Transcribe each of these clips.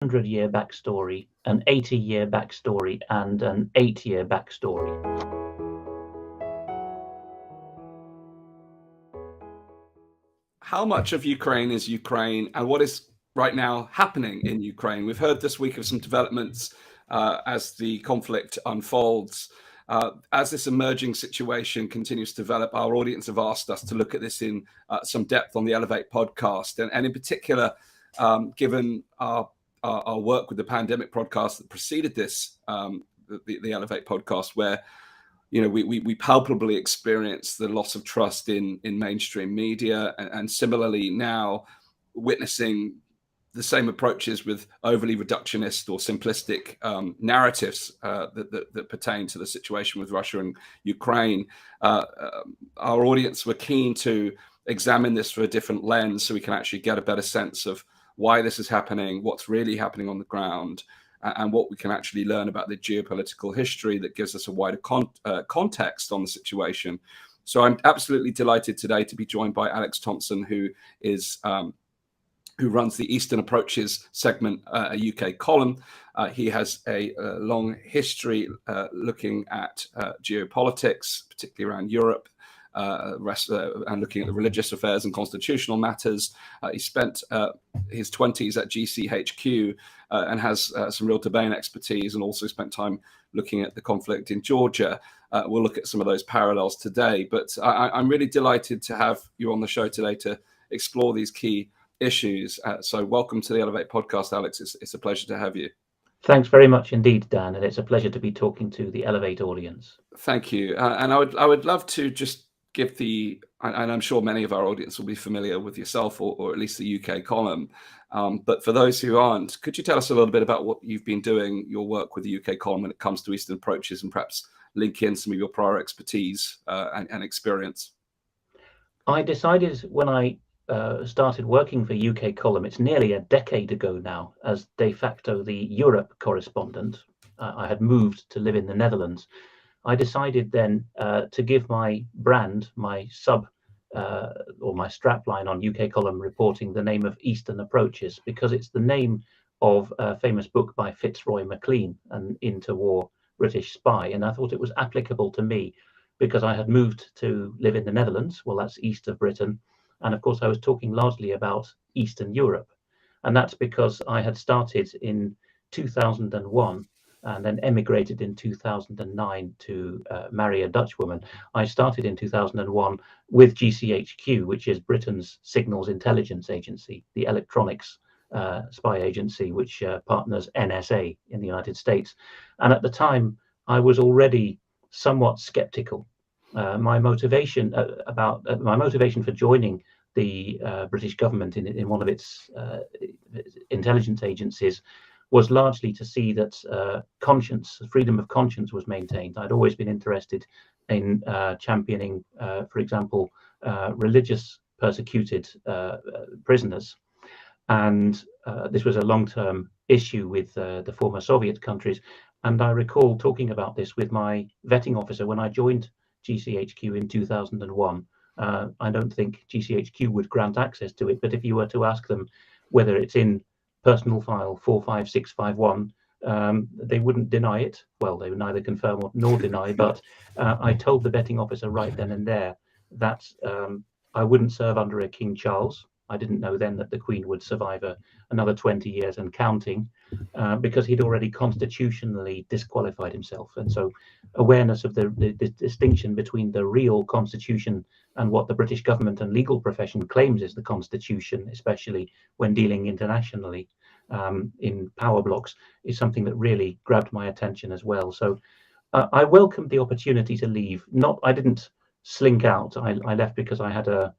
100-year backstory, an 80-year backstory, and an 8-year backstory. How much of Ukraine is Ukraine, and what is right now happening in Ukraine? We've heard this week of some developments as the conflict unfolds. As this emerging situation continues to develop, our audience have asked us to look at this in some depth on the Elevate podcast. And in particular, given our work with the pandemic podcast that preceded this, the Elevate podcast, where we palpably experience the loss of trust in mainstream media, and similarly now witnessing the same approaches with overly reductionist or simplistic narratives that pertain to the situation with Russia and Ukraine. Our audience were keen to examine this through a different lens so we can actually get a better sense of why this is happening, what's really happening on the ground, and what we can actually learn about the geopolitical history that gives us a wider context on the situation. So I'm absolutely delighted today to be joined by Alex Thomson, who runs the Eastern Approaches segment, a UK column. He has a long history looking at geopolitics, particularly around Europe, and looking at the religious affairs and constitutional matters. He spent his 20s at GCHQ and has some real domain expertise, and also spent time looking at the conflict in Georgia. We'll look at some of those parallels today, but I'm really delighted to have you on the show today to explore these key issues. So welcome to the Elevate podcast, Alex. It's a pleasure to have you. Thanks very much indeed, Dan, and it's a pleasure to be talking to the Elevate audience. Thank you. And I would love to just give and I'm sure many of our audience will be familiar with yourself, or at least the UK column. But for those who aren't, could you tell us a little bit about what you've been doing, your work with the UK column when it comes to Eastern Approaches, and perhaps link in some of your prior expertise and experience? I decided when I started working for UK column, it's nearly a decade ago now, as de facto the Europe correspondent. I had moved to live in the Netherlands. I decided then to give my brand, my or my strapline on UK column reporting, the name of Eastern Approaches, because it's the name of a famous book by Fitzroy Maclean, an interwar British spy. And I thought it was applicable to me because I had moved to live in the Netherlands. Well, that's east of Britain. And of course, I was talking largely about Eastern Europe. And that's because I had started in 2001 and then emigrated in 2009 to marry a Dutch woman. I started in 2001 with GCHQ, which is Britain's signals intelligence agency, the electronics spy agency, which partners NSA in the United States. And at the time, I was already somewhat skeptical. My motivation for joining the British government in one of its intelligence agencies was largely to see that freedom of conscience was maintained. I'd always been interested in championing, for example, religious persecuted prisoners. And this was a long-term issue with the former Soviet countries. And I recall talking about this with my vetting officer when I joined GCHQ in 2001. I don't think GCHQ would grant access to it, but if you were to ask them whether it's in personal file 45651, they wouldn't deny it. Well, they would neither confirm nor deny, but I told the vetting officer right then and there that I wouldn't serve under a King Charles. I didn't know then that the Queen would survive another 20 years and counting, because he'd already constitutionally disqualified himself. And so awareness of the distinction between the real constitution and what the British government and legal profession claims is the constitution, especially when dealing internationally in power blocks, is something that really grabbed my attention as well. So I welcomed the opportunity to leave. I didn't slink out. I left because I had a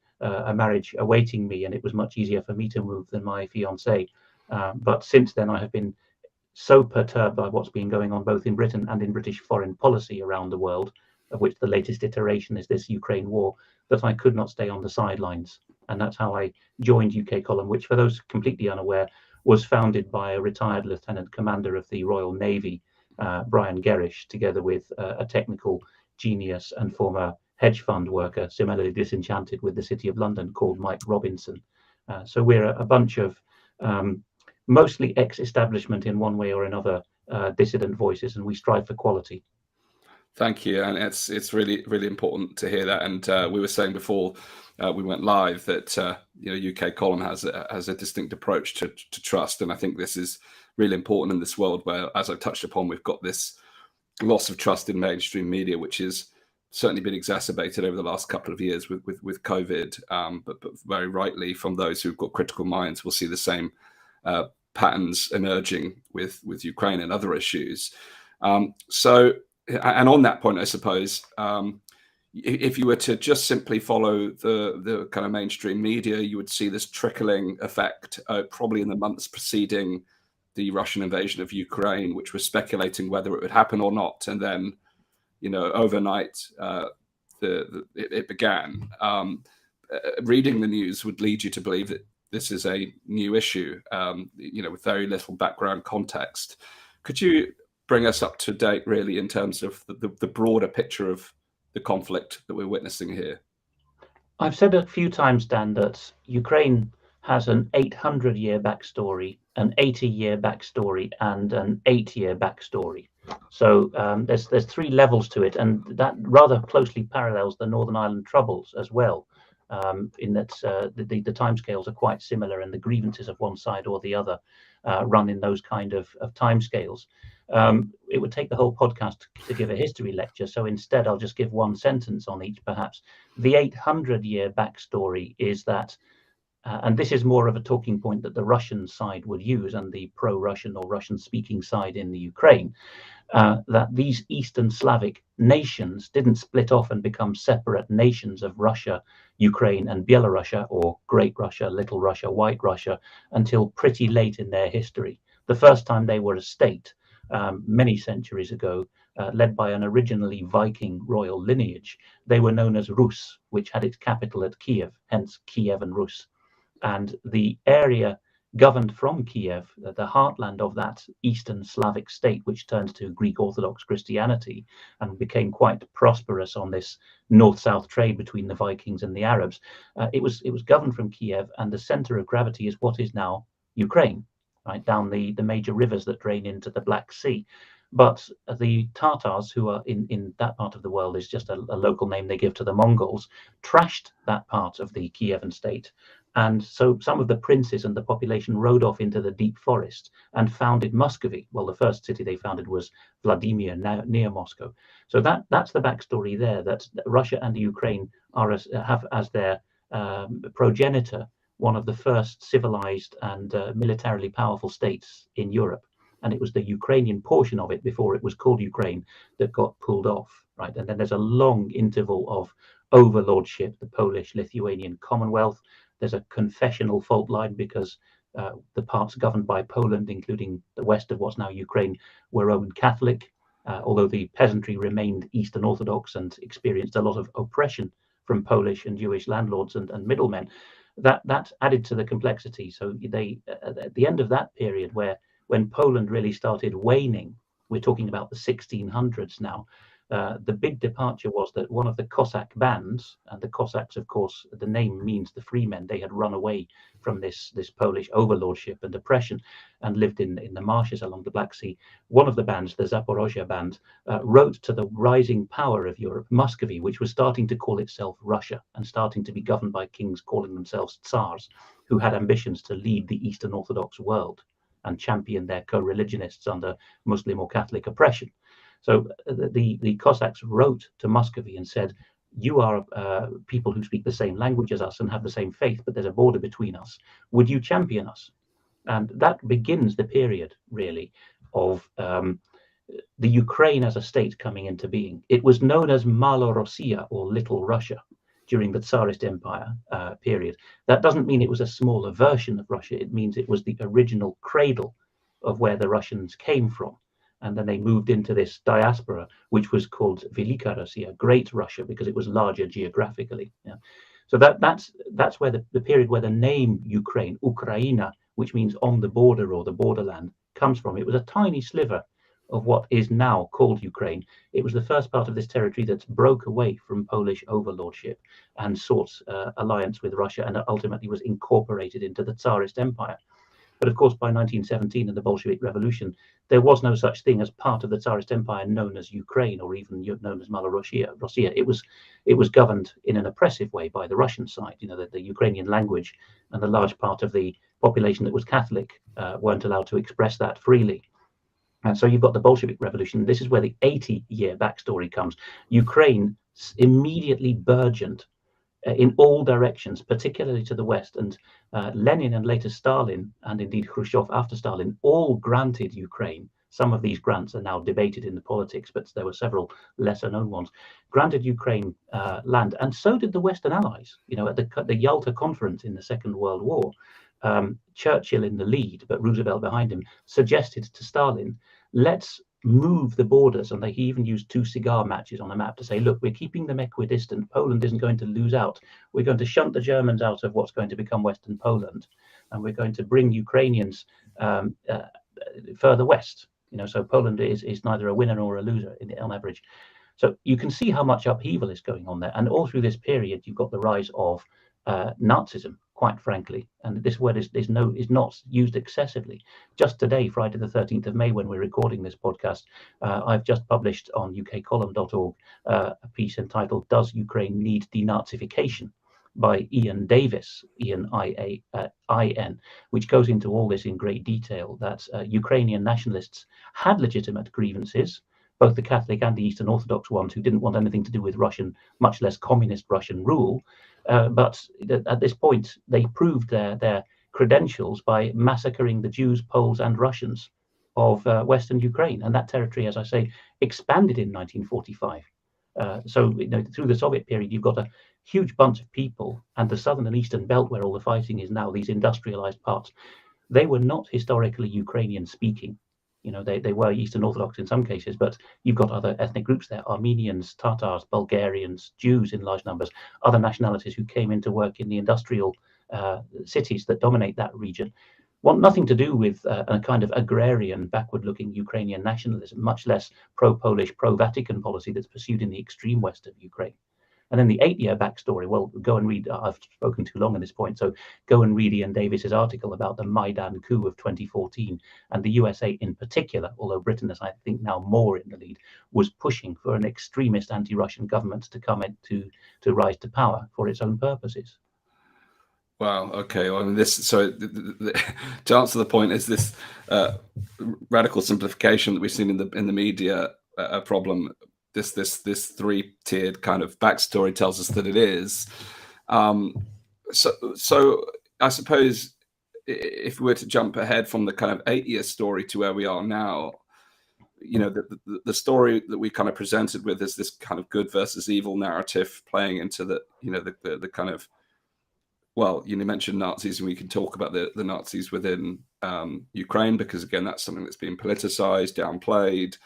marriage awaiting me, and it was much easier for me to move than my fiancée. But since then, I have been so perturbed by what's been going on both in Britain and in British foreign policy around the world, of which the latest iteration is this Ukraine war, that I could not stay on the sidelines. And that's how I joined UK column, which, for those completely unaware, was founded by a retired lieutenant commander of the Royal Navy, Brian Gerrish, together with a technical genius and former hedge fund worker, similarly disenchanted with the City of London, called Mike Robinson. So we're a bunch of mostly ex-establishment in one way or another, dissident voices, and we strive for quality. Thank you, and it's really important to hear that. And we were saying before we went live that UK column has a distinct approach to trust, and I think this is really important in this world where, as I've touched upon, we've got this loss of trust in mainstream media, which has certainly been exacerbated over the last couple of years with COVID, but very rightly from those who've got critical minds will see the same patterns emerging with Ukraine and other issues. And on that point, I suppose, if you were to just simply follow the kind of mainstream media, you would see this trickling effect probably in the months preceding the Russian invasion of Ukraine, which was speculating whether it would happen or not. And then, overnight, it began. Reading the news would lead you to believe that this is a new issue, with very little background context. Could you bring us up to date, really, in terms of the broader picture of the conflict that we're witnessing here? I've said a few times, Dan, that Ukraine has an 800-year backstory, an 80-year backstory, and an 8-year backstory. So there's 3 levels to it, and that rather closely parallels the Northern Ireland Troubles as well, in that the timescales are quite similar, and the grievances of one side or the other run in those kind of timescales. It would take the whole podcast to give a history lecture, so instead I'll just give one sentence on each, perhaps. The 800-year backstory is that, and this is more of a talking point that the Russian side would use, and the pro-Russian or Russian-speaking side in the Ukraine, that these Eastern Slavic nations didn't split off and become separate nations of Russia, Ukraine, and Belarus, or Great Russia, Little Russia, White Russia, until pretty late in their history. The first time they were a state, many centuries ago, led by an originally Viking royal lineage, they were known as Rus, which had its capital at Kiev, hence Kievan Rus. And the area governed from Kiev, the heartland of that Eastern Slavic state, which turned to Greek Orthodox Christianity and became quite prosperous on this north-south trade between the Vikings and the Arabs. It was governed from Kiev, and the center of gravity is what is now Ukraine, right down the major rivers that drain into the Black Sea. But the Tatars, who are in that part of the world, is just a local name they give to the Mongols, trashed that part of the Kievan state. And so some of the princes and the population rode off into the deep forest and founded Muscovy. Well, the first city they founded was Vladimir, near Moscow. So that's the backstory there, that Russia and Ukraine have as their progenitor one of the first civilized and militarily powerful states in Europe. And it was the Ukrainian portion of it, before it was called Ukraine, that got pulled off, right? And then there's a long interval of overlordship, the Polish-Lithuanian Commonwealth. There's a confessional fault line because the parts governed by Poland, including the west of what's now Ukraine, were Roman Catholic, although the peasantry remained Eastern Orthodox and experienced a lot of oppression from Polish and Jewish landlords and middlemen. That added to the complexity. So they, at the end of that period, when Poland really started waning, we're talking about the 1600s now, the big departure was that one of the Cossack bands, and the Cossacks, of course, the name means the free men, they had run away from this Polish overlordship and oppression and lived in the marshes along the Black Sea. One of the bands, the Zaporozhye band, wrote to the rising power of Europe, Muscovy, which was starting to call itself Russia and starting to be governed by kings calling themselves Tsars, who had ambitions to lead the Eastern Orthodox world and champion their co-religionists under Muslim or Catholic oppression. So the Cossacks wrote to Muscovy and said, you are people who speak the same language as us and have the same faith, but there's a border between us. Would you champion us? And that begins the period, really, of the Ukraine as a state coming into being. It was known as Malorossiya, or Little Russia, during the Tsarist Empire period. That doesn't mean it was a smaller version of Russia. It means it was the original cradle of where the Russians came from. And then they moved into this diaspora, which was called Velika Russia, Great Russia, because it was larger geographically. Yeah. So that's where the period where the name Ukraine, Ukraina, which means on the border or the borderland, comes from. It was a tiny sliver of what is now called Ukraine. It was the first part of this territory that broke away from Polish overlordship and sought alliance with Russia, and ultimately was incorporated into the Tsarist Empire. But of course, by 1917 and the Bolshevik Revolution, there was no such thing as part of the Tsarist Empire known as Ukraine or even known as Malorossiya. It was governed in an oppressive way by the Russian side. The Ukrainian language and the large part of the population that was Catholic weren't allowed to express that freely. And so you've got the Bolshevik Revolution. This is where the 80-year backstory comes. Ukraine immediately burgeoned in all directions, particularly to the west. And Lenin and later Stalin, and indeed Khrushchev after Stalin, all granted Ukraine. Some of these grants are now debated in the politics, but there were several lesser known ones, granted Ukraine land. And so did the Western allies. At the Yalta Conference in the Second World War, Churchill in the lead, but Roosevelt behind him, suggested to Stalin, let's move the borders. And he even used 2 cigar matches on a map to say, look, we're keeping them equidistant. Poland isn't going to lose out. We're going to shunt the Germans out of what's going to become Western Poland. And we're going to bring Ukrainians further west. So Poland is neither a winner nor a loser on average. So you can see how much upheaval is going on there. And all through this period, you've got the rise of Nazism, quite frankly, and this word is not used excessively. Just today, Friday the 13th of May, when we're recording this podcast, I've just published on ukcolumn.org a piece entitled "Does Ukraine Need Denazification?" by Ian Davis, Ian I-A-I-N, which goes into all this in great detail, that Ukrainian nationalists had legitimate grievances, both the Catholic and the Eastern Orthodox ones, who didn't want anything to do with Russian, much less communist Russian rule. But at this point, they proved their credentials by massacring the Jews, Poles, and Russians of Western Ukraine. And that territory, as I say, expanded in 1945. So through the Soviet period, you've got a huge bunch of people, and the southern and eastern belt where all the fighting is now, these industrialized parts, they were not historically Ukrainian speaking. They were Eastern Orthodox in some cases, but you've got other ethnic groups there, Armenians, Tatars, Bulgarians, Jews in large numbers, other nationalities who came into work in the industrial cities that dominate that region. Want nothing to do with a kind of agrarian, backward-looking Ukrainian nationalism, much less pro-Polish, pro-Vatican policy that's pursued in the extreme west of Ukraine. And then the 8-year backstory, well, go and read, I've spoken too long at this point, so go and read Ian Davis's article about the Maidan coup of 2014, and the USA in particular, although Britain is, I think, now more in the lead, was pushing for an extremist anti-Russian government to come in to rise to power for its own purposes. Wow. Okay. Well, I mean, to answer the point, is this radical simplification that we've seen in the media a problem? This 3-tiered kind of backstory tells us that it is. So I suppose if we were to jump ahead from the kind of 8-year story to where we are now, the story that we kind of presented with is this kind of good versus evil narrative playing into the kind of, well, you mentioned Nazis, and we can talk about the Nazis within Ukraine, because again, that's something that's been politicized, downplayed.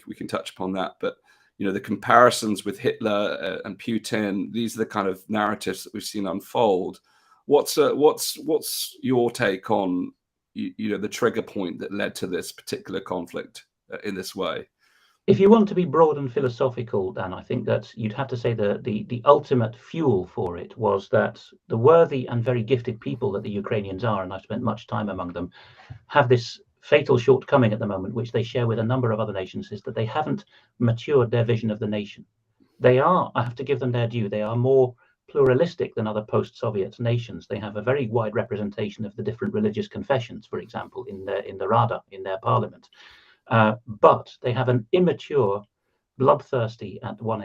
We can touch upon that, but the comparisons with Hitler and Putin, these are the kind of narratives that we've seen unfold. What's your take on the trigger point that led to this particular conflict in this way? If you want to be broad and philosophical, Dan, I think that you'd have to say that the ultimate fuel for it was that the worthy and very gifted people that the Ukrainians are, and I've spent much time among them, have this fatal shortcoming at the moment, which they share with a number of other nations, is that they haven't matured their vision of the nation. They are, I have to give them their due, they are more pluralistic than other post-Soviet nations. They have a very wide representation of the different religious confessions, for example, in the Rada, in their parliament. But they have an immature, bloodthirsty at one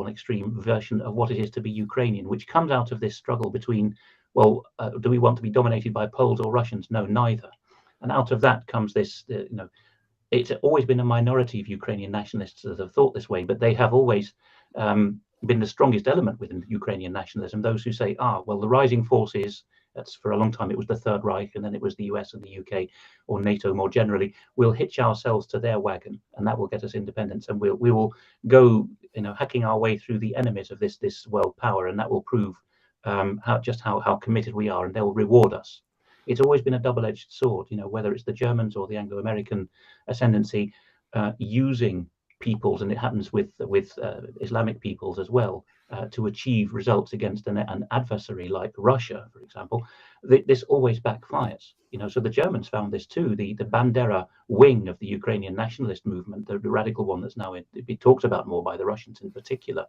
extreme version of what it is to be Ukrainian, which comes out of this struggle between, well, do we want to be dominated by Poles or Russians? No, neither. And out of that comes this, it's always been a minority of Ukrainian nationalists that have thought this way, but they have always been the strongest element within Ukrainian nationalism. Those who say, well, the rising forces, that's for a long time, it was the Third Reich, and then it was the US and the UK, or NATO more generally, we'll hitch ourselves to their wagon, and that will get us independence. And we will go, hacking our way through the enemies of this world power, and that will prove how committed we are, and they will reward us. It's always been a double-edged sword, whether it's the Germans or the Anglo-American ascendancy, using peoples, and it happens with Islamic peoples as well, to achieve results against an adversary like Russia, for example, this always backfires. So the Germans found this too. The Bandera wing of the Ukrainian nationalist movement, the radical one that's now being talked about more by the Russians in particular,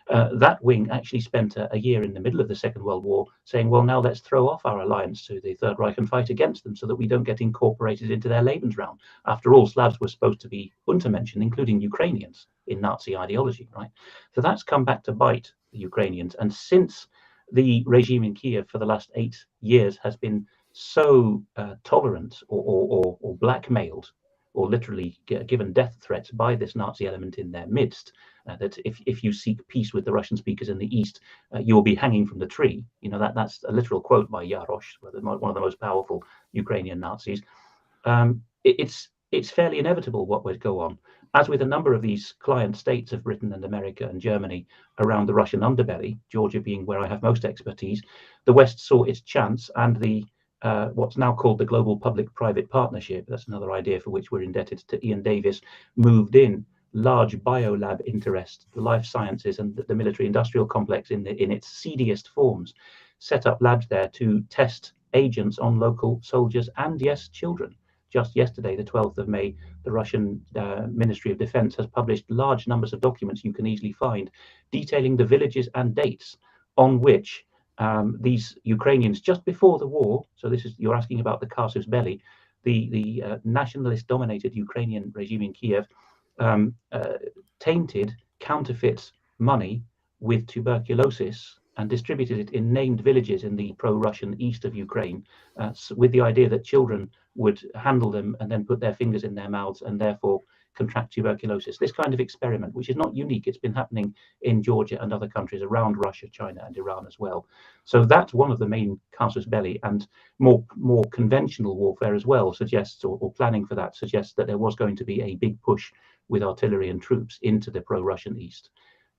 that wing actually spent a year in the middle of the Second World War saying, well, now let's throw off our alliance to the Third Reich and fight against them so that we don't get incorporated into their Lebensraum. After all, Slavs were supposed to be Untermenschen, including Ukrainians, in Nazi ideology, right? So that's come back to bite the Ukrainians. And since the regime in Kiev for the last 8 years has been so tolerant or blackmailed or literally given death threats by this Nazi element in their midst, that if you seek peace with the Russian speakers in the East, you will be hanging from the tree. That's a literal quote by Yarosh, one of the most powerful Ukrainian Nazis. It's fairly inevitable what would go on. As with a number of these client states of Britain and America and Germany around the Russian underbelly, Georgia being where I have most expertise, the West saw its chance, and the what's now called the Global Public-Private Partnership, that's another idea for which we're indebted to Ian Davis, moved in large biolab interest, the life sciences and the military-industrial complex in its seediest forms, set up labs there to test agents on local soldiers and, yes, children. Just yesterday, the 12th of May, the Russian Ministry of Defense has published large numbers of documents you can easily find detailing the villages and dates on which these Ukrainians, just before the war, so you're asking about the casus belli, the nationalist-dominated Ukrainian regime in Kiev tainted counterfeit money with tuberculosis and distributed it in named villages in the pro-Russian east of Ukraine, with the idea that children would handle them and then put their fingers in their mouths and therefore contract tuberculosis. This kind of experiment, which is not unique, it's been happening in Georgia and other countries around Russia, China, and Iran as well. So that's one of the main casus belli, and more conventional warfare as well suggests, or planning for that suggests, that there was going to be a big push with artillery and troops into the pro-Russian east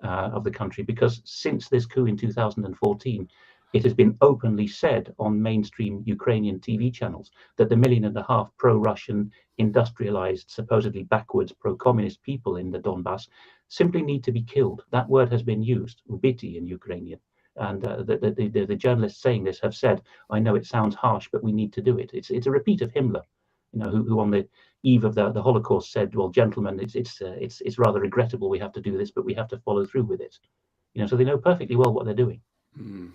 of the country, because since this coup in 2014, it has been openly said on mainstream Ukrainian TV channels that the 1.5 million pro-Russian, industrialized, supposedly backwards pro-communist people in the Donbass simply need to be killed. That word has been used, ubiti in Ukrainian. And the journalists saying this have said, I know it sounds harsh, but we need to do it. It's a repeat of Himmler, who on the eve of the Holocaust said, well, gentlemen, it's rather regrettable we have to do this, but we have to follow through with it. So they know perfectly well what they're doing. Mm.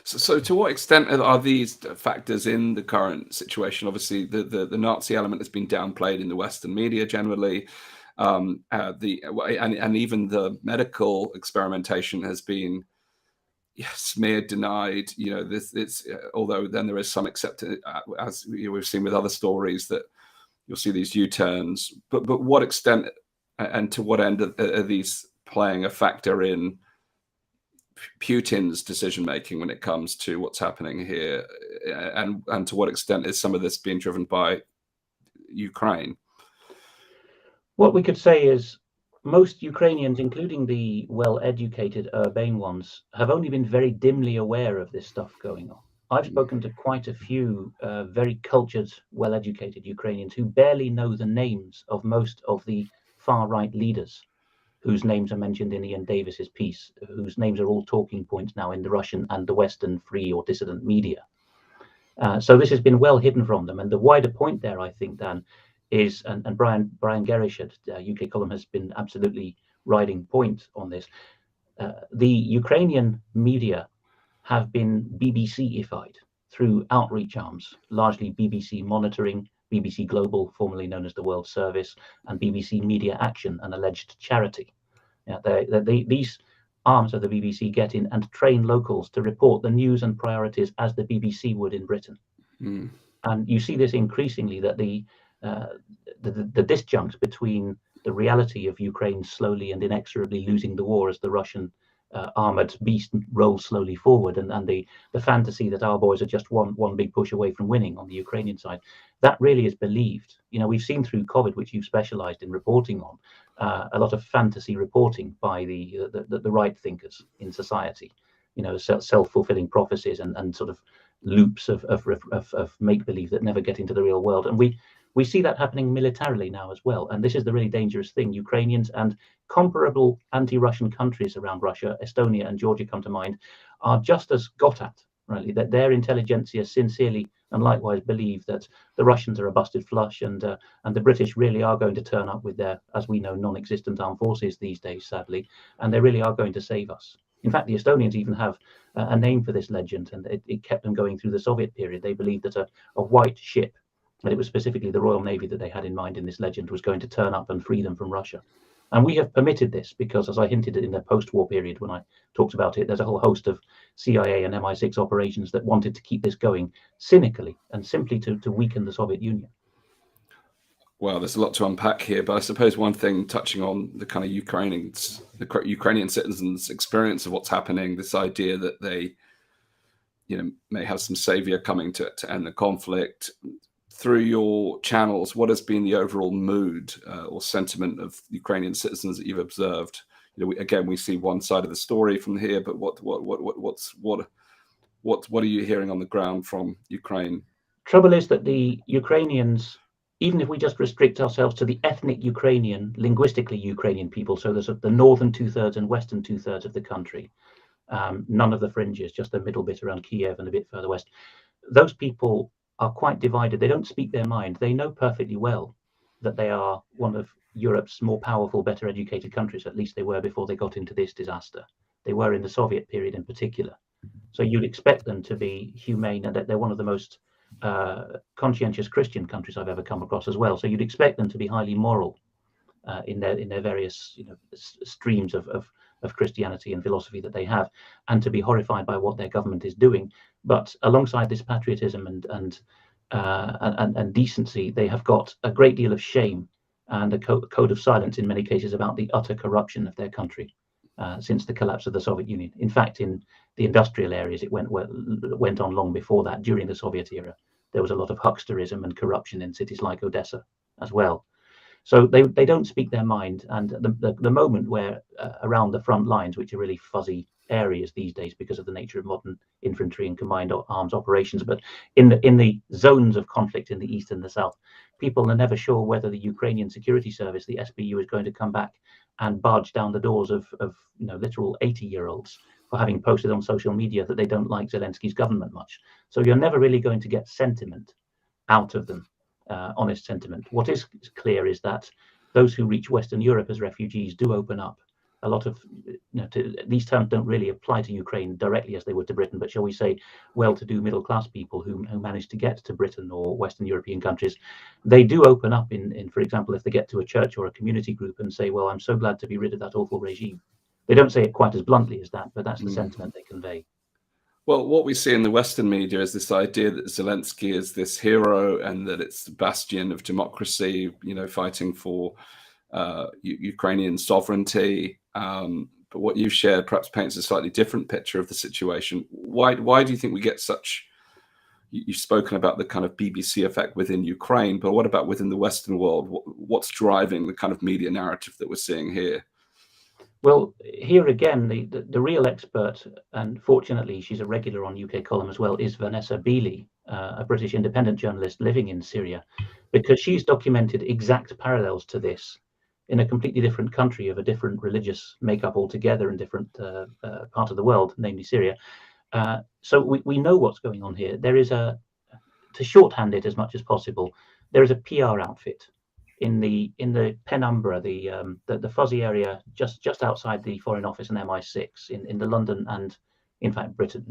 So to what extent are these factors in the current situation? Obviously, the Nazi element has been downplayed in the Western media generally, and even the medical experimentation has been smeared, denied. Although then there is some acceptance, as we've seen with other stories, that you'll see these U-turns. But what extent and to what end are these playing a factor in Putin's decision making when it comes to what's happening here, and to what extent is some of this being driven by Ukraine? What we could say is most Ukrainians, including the well-educated urbane ones, have only been very dimly aware of this stuff going on. I've spoken to quite a few very cultured, well-educated Ukrainians who barely know the names of most of the far-right leaders whose names are mentioned in Ian Davis's piece, whose names are all talking points now in the Russian and the Western free or dissident media. So this has been well hidden from them. And the wider point there, I think, Dan, is, and Brian Gerrish at UK Column has been absolutely riding point on this. The Ukrainian media have been BBC-ified through outreach arms, largely BBC Monitoring, BBC Global, formerly known as the World Service, and BBC Media Action, an alleged charity. These arms of the BBC get in and train locals to report the news and priorities as the BBC would in Britain. Mm. And you see this increasingly, that the disjunct between the reality of Ukraine slowly and inexorably losing the war as the Russian armored beast rolls slowly forward, and the fantasy that our boys are just one big push away from winning on the Ukrainian side, that really is believed. We've seen through COVID, which you've specialized in reporting on, a lot of fantasy reporting by the right thinkers in society, self-fulfilling prophecies and sort of loops of make-believe that never get into the real world. And We see that happening militarily now as well. And this is the really dangerous thing. Ukrainians and comparable anti-Russian countries around Russia, Estonia and Georgia come to mind, are just as got at, really, that their intelligentsia sincerely and likewise believe that the Russians are a busted flush, and the British really are going to turn up with their, as we know, non-existent armed forces these days, sadly, and they really are going to save us. In fact, the Estonians even have a name for this legend, and it kept them going through the Soviet period. They believed that a white ship, and it was specifically the Royal Navy that they had in mind in this legend, was going to turn up and free them from Russia. And we have permitted this because, as I hinted in the post-war period when I talked about it, there's a whole host of CIA and MI6 operations that wanted to keep this going cynically and simply to weaken the Soviet Union. Well, there's a lot to unpack here, but I suppose one thing, touching on the kind of Ukrainian citizens' experience of what's happening, this idea that they, may have some savior coming to end the conflict. Through your channels, what has been the overall mood or sentiment of Ukrainian citizens that you've observed? We see one side of the story from here, but what are you hearing on the ground from Ukraine? Trouble is that the Ukrainians, even if we just restrict ourselves to the ethnic Ukrainian, linguistically Ukrainian people, so there's the northern 2/3 and western 2/3 of the country, none of the fringes, just the middle bit around Kiev and a bit further west, those people are quite divided. They don't speak their mind. They know perfectly well that they are one of Europe's more powerful, better educated countries. At least they were before they got into this disaster. They were in the Soviet period in particular. So you'd expect them to be humane, and that they're one of the most conscientious Christian countries I've ever come across as well. So you'd expect them to be highly moral in their various streams of Christianity and philosophy that they have, and to be horrified by what their government is doing. But alongside this patriotism and decency, they have got a great deal of shame and a code of silence in many cases about the utter corruption of their country since the collapse of the Soviet Union. In fact, in the industrial areas, it went on long before that. During the Soviet era, there was a lot of hucksterism and corruption in cities like Odessa as well. So they don't speak their mind, and the moment where around the front lines, which are really fuzzy areas these days because of the nature of modern infantry and combined arms operations, but in the zones of conflict in the east and the south, people are never sure whether the Ukrainian security service, the SBU, is going to come back and barge down the doors of literal 80-year-olds for having posted on social media that they don't like Zelensky's government much. So you're never really going to get sentiment out of them. Honest sentiment. What is clear is that those who reach Western Europe as refugees do open up a lot of, these terms don't really apply to Ukraine directly as they would to Britain, but shall we say well-to-do middle-class people who manage to get to Britain or Western European countries, they do open up in, for example, if they get to a church or a community group and say, well, I'm so glad to be rid of that awful regime. They don't say it quite as bluntly as that, but that's the sentiment they convey. Well, what we see in the Western media is this idea that Zelensky is this hero and that it's the bastion of democracy, fighting for Ukrainian sovereignty. But what you've shared perhaps paints a slightly different picture of the situation. Why do you think we get such? You've spoken about the kind of BBC effect within Ukraine, but what about within the Western world? What's driving the kind of media narrative that we're seeing here? Well, here again, the real expert, and fortunately she's a regular on UK Column as well, is Vanessa Beeley, a British independent journalist living in Syria, because she's documented exact parallels to this in a completely different country of a different religious makeup altogether in different part of the world, namely Syria. So we know what's going on here. There is to shorthand it as much as possible, there is a PR outfit in the penumbra, the fuzzy area just outside the Foreign Office and MI6 in the London and in fact Britain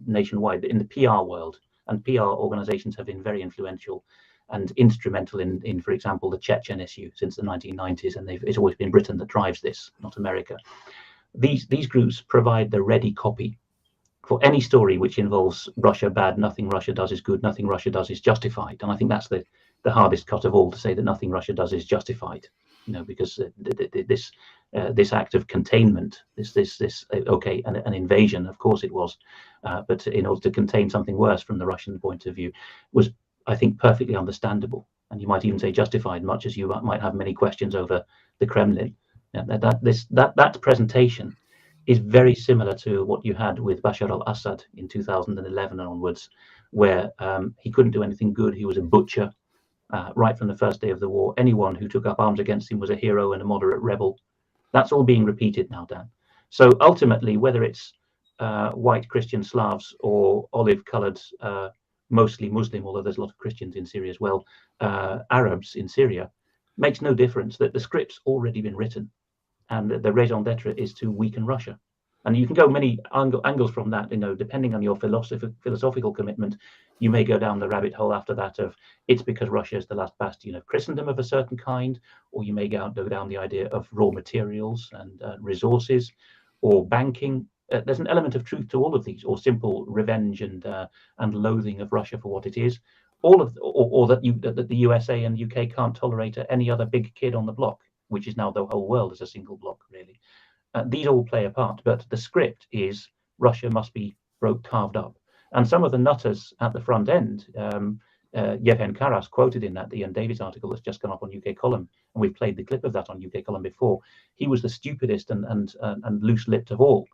nationwide, in the PR world. And PR organizations have been very influential and instrumental in, for example, the Chechen issue since the 1990s, and it's always been Britain that drives this, not America. These groups provide the ready copy for any story which involves Russia bad, nothing Russia does is good, nothing Russia does is justified. And I think that's the hardest cut of all, to say that nothing Russia does is justified, because this act of containment, an invasion, of course it was, but in order to contain something worse from the Russian point of view, was, I think, perfectly understandable, and you might even say justified, much as you might have many questions over the Kremlin. That presentation is very similar to what you had with Bashar al-Assad in 2011 and onwards, where he couldn't do anything good. He was a butcher. right from the first day of the war. Anyone who took up arms against him was a hero and a moderate rebel. That's all being repeated now, Dan. So ultimately, whether it's white Christian Slavs or olive-coloured, mostly Muslim, although there's a lot of Christians in Syria as well, Arabs in Syria, makes no difference. That the script's already been written, and the raison d'etre is to weaken Russia. And you can go many angles from that, depending on your philosophical commitment. You may go down the rabbit hole after that of it's because Russia is the last bastion of Christendom of a certain kind, or you may go down the idea of raw materials and resources, or banking. There's an element of truth to all of these, or simple revenge and loathing of Russia for what it is. All of, or that the USA and UK can't tolerate any other big kid on the block, which is now the whole world as a single block, really. These all play a part, but the script is Russia must be carved up. And some of the nutters at the front end, Yevhen Karas quoted in that Ian Davis article that's just gone up on UK Column, and we've played the clip of that on UK Column before. He was the stupidest and loose-lipped of all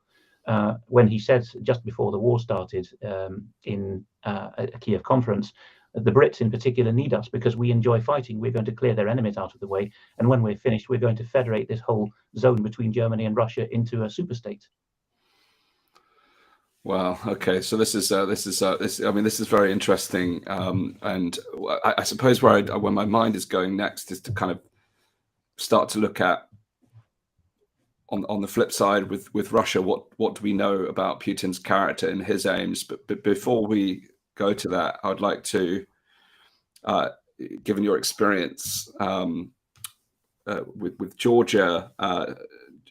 when he said just before the war started in a Kiev conference, the Brits in particular need us because we enjoy fighting. We're going to clear their enemies out of the way, and when we're finished, we're going to federate this whole zone between Germany and Russia into a superstate. Wow. Okay. So this is very interesting, and I suppose where my mind is going next is to kind of start to look at on the flip side with Russia. What do we know about Putin's character and his aims? But before we go to that, I'd like to, given your experience with Georgia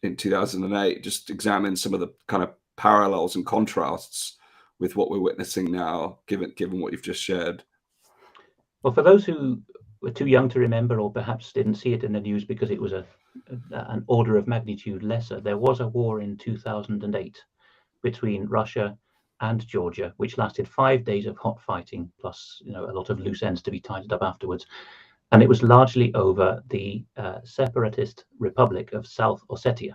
in 2008, just examine some of the kind of parallels and contrasts with what we're witnessing now, given what you've just shared. Well, for those who were too young to remember, or perhaps didn't see it in the news because it was an order of magnitude lesser, there was a war in 2008 between Russia and Georgia, which lasted 5 days of hot fighting, plus a lot of loose ends to be tidied up afterwards. And it was largely over the separatist Republic of South Ossetia.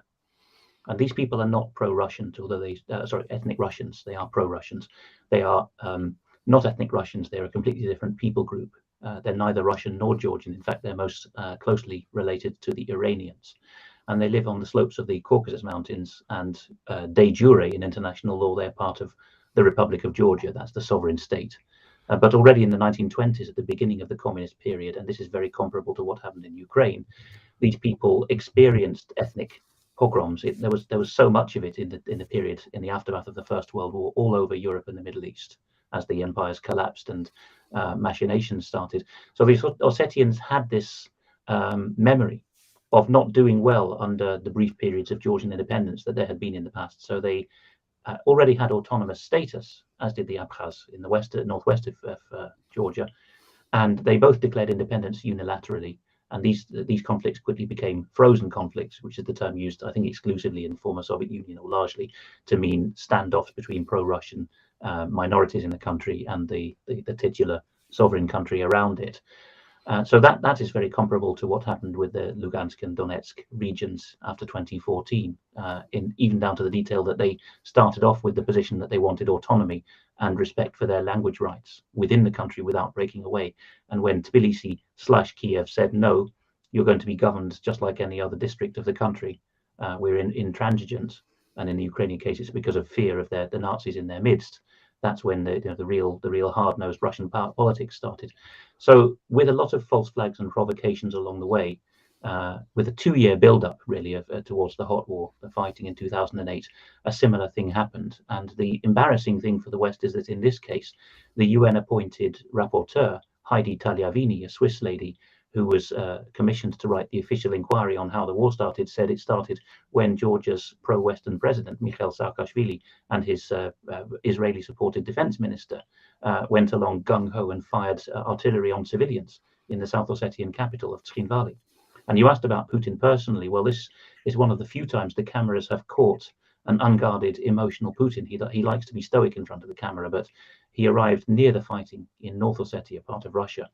And these people are not pro-Russians, although ethnic Russians. They are pro-Russians. They are not ethnic Russians. They're a completely different people group. They're neither Russian nor Georgian. In fact, they're most closely related to the Iranians. And they live on the slopes of the Caucasus Mountains, and de jure in international law, they're part of the Republic of Georgia. That's the sovereign state. But already in the 1920s, at the beginning of the communist period, and this is very comparable to what happened in Ukraine, these people experienced ethnic pogroms. There was so much of it in the period in the aftermath of the First World War, all over Europe and the Middle East, as the empires collapsed and machinations started. So these Ossetians had this memory of not doing well under the brief periods of Georgian independence that there had been in the past. So they already had autonomous status, as did the Abkhaz in the northwest of Georgia, and they both declared independence unilaterally. And these conflicts quickly became frozen conflicts, which is the term used, I think, exclusively in the former Soviet Union, or largely to mean standoffs between pro-Russian minorities in the country and the titular sovereign country around it. So that is very comparable to what happened with the Lugansk and Donetsk regions after 2014, even down to the detail that they started off with the position that they wanted autonomy and respect for their language rights within the country without breaking away. And when Tbilisi/Kiev said, no, you're going to be governed just like any other district of the country, we're intransigent, and in the Ukrainian case, it's because of fear of the Nazis in their midst. That's when the real hard-nosed Russian politics started. So with a lot of false flags and provocations along the way, with a 2-year build-up really towards the hot war, the fighting in 2008, a similar thing happened. And the embarrassing thing for the West is that in this case, the UN-appointed rapporteur, Heidi Tagliavini, a Swiss lady, who was commissioned to write the official inquiry on how the war started, said it started when Georgia's pro-Western president, Mikhail Saakashvili, and his Israeli-supported defense minister went along gung-ho and fired artillery on civilians in the South Ossetian capital of Tskhinvali. And you asked about Putin personally. Well, this is one of the few times the cameras have caught an unguarded, emotional Putin. He likes to be stoic in front of the camera, but he arrived near the fighting in North Ossetia, part of Russia,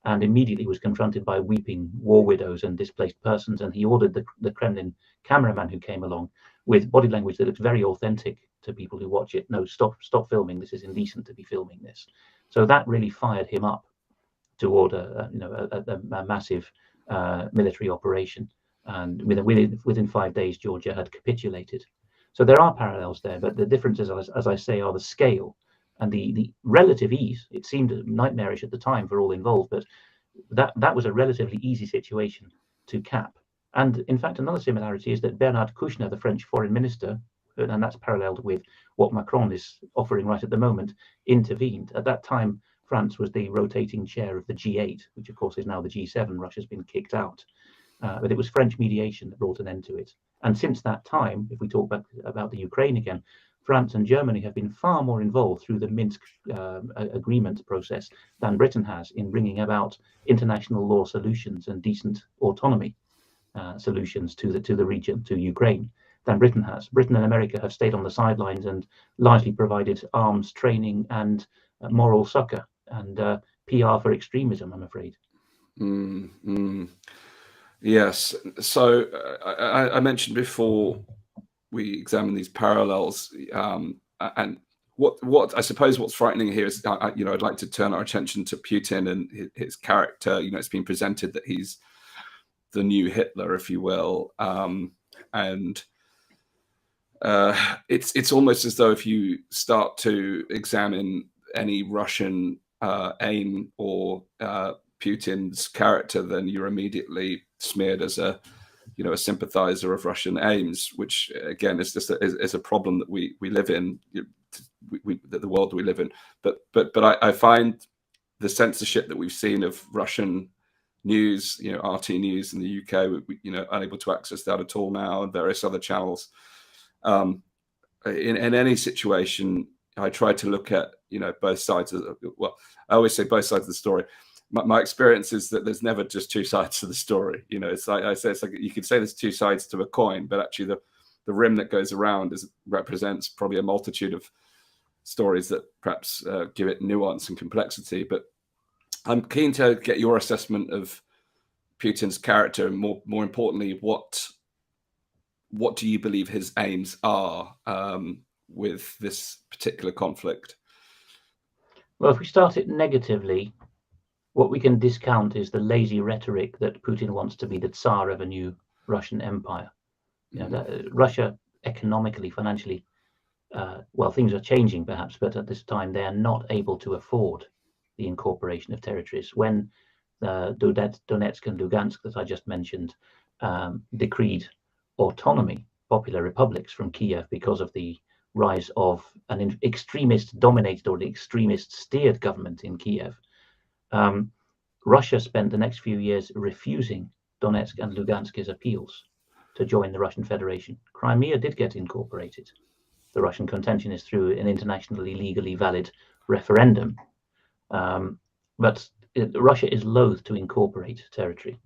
and immediately was confronted by weeping war widows and displaced persons. And he ordered the Kremlin cameraman who came along with body language that looks very authentic to people who watch it. No, stop filming. This is indecent to be filming this. So that really fired him up. to order a massive military operation, and within 5 days Georgia had capitulated. So there are parallels there, but the differences, as I say, are the scale and the relative ease. It seemed nightmarish at the time for all involved, but that was a relatively easy situation to cap. And in fact, another similarity is that Bernard Kouchner, the French foreign minister, and that's paralleled with what Macron is offering right at the moment, intervened. At that time, France was the rotating chair of the G8, which of course is now the G7. Russia's been kicked out. But it was French mediation that brought an end to it. And since that time, if we talk about the Ukraine again, France and Germany have been far more involved through the Minsk agreement process than Britain has in bringing about international law solutions and decent autonomy solutions to the region, to Ukraine, than Britain has. Britain and America have stayed on the sidelines and largely provided arms training and moral succor and PR for extremism, I'm afraid. Yes. So I mentioned before we examine these parallels, and what I suppose what's frightening here is, I'd like to turn our attention to Putin and his character. It's been presented that he's the new Hitler, if you will, and it's almost as though if you start to examine any Russian aim or Putin's character, then you're immediately smeared as a sympathizer of Russian aims, which again is just is a problem that we live in, that the world we live in. But I find the censorship that we've seen of Russian news, RT News in the UK, unable to access that at all now, and various other channels. In any situation, I try to look at both sides of I always say both sides of the story. My experience is that there's never just two sides to the story. It's like I say, it's like you could say there's two sides to a coin, but actually the rim that goes around represents probably a multitude of stories that perhaps give it nuance and complexity. But I'm keen to get your assessment of Putin's character, and more importantly, what do you believe his aims are with this particular conflict? Well, if we start it negatively, what we can discount is the lazy rhetoric that Putin wants to be the Tsar of a new Russian empire. Russia economically, financially, things are changing perhaps, but at this time they are not able to afford the incorporation of territories. When Donetsk and Lugansk, that I just mentioned, decreed autonomy, popular republics from Kiev because of the rise of an extremist dominated or the extremist steered government in Kiev, Russia spent the next few years refusing Donetsk and Lugansk's appeals to join the Russian Federation. Crimea did get incorporated. The Russian contention is through an internationally legally valid referendum. But Russia is loath to incorporate territory,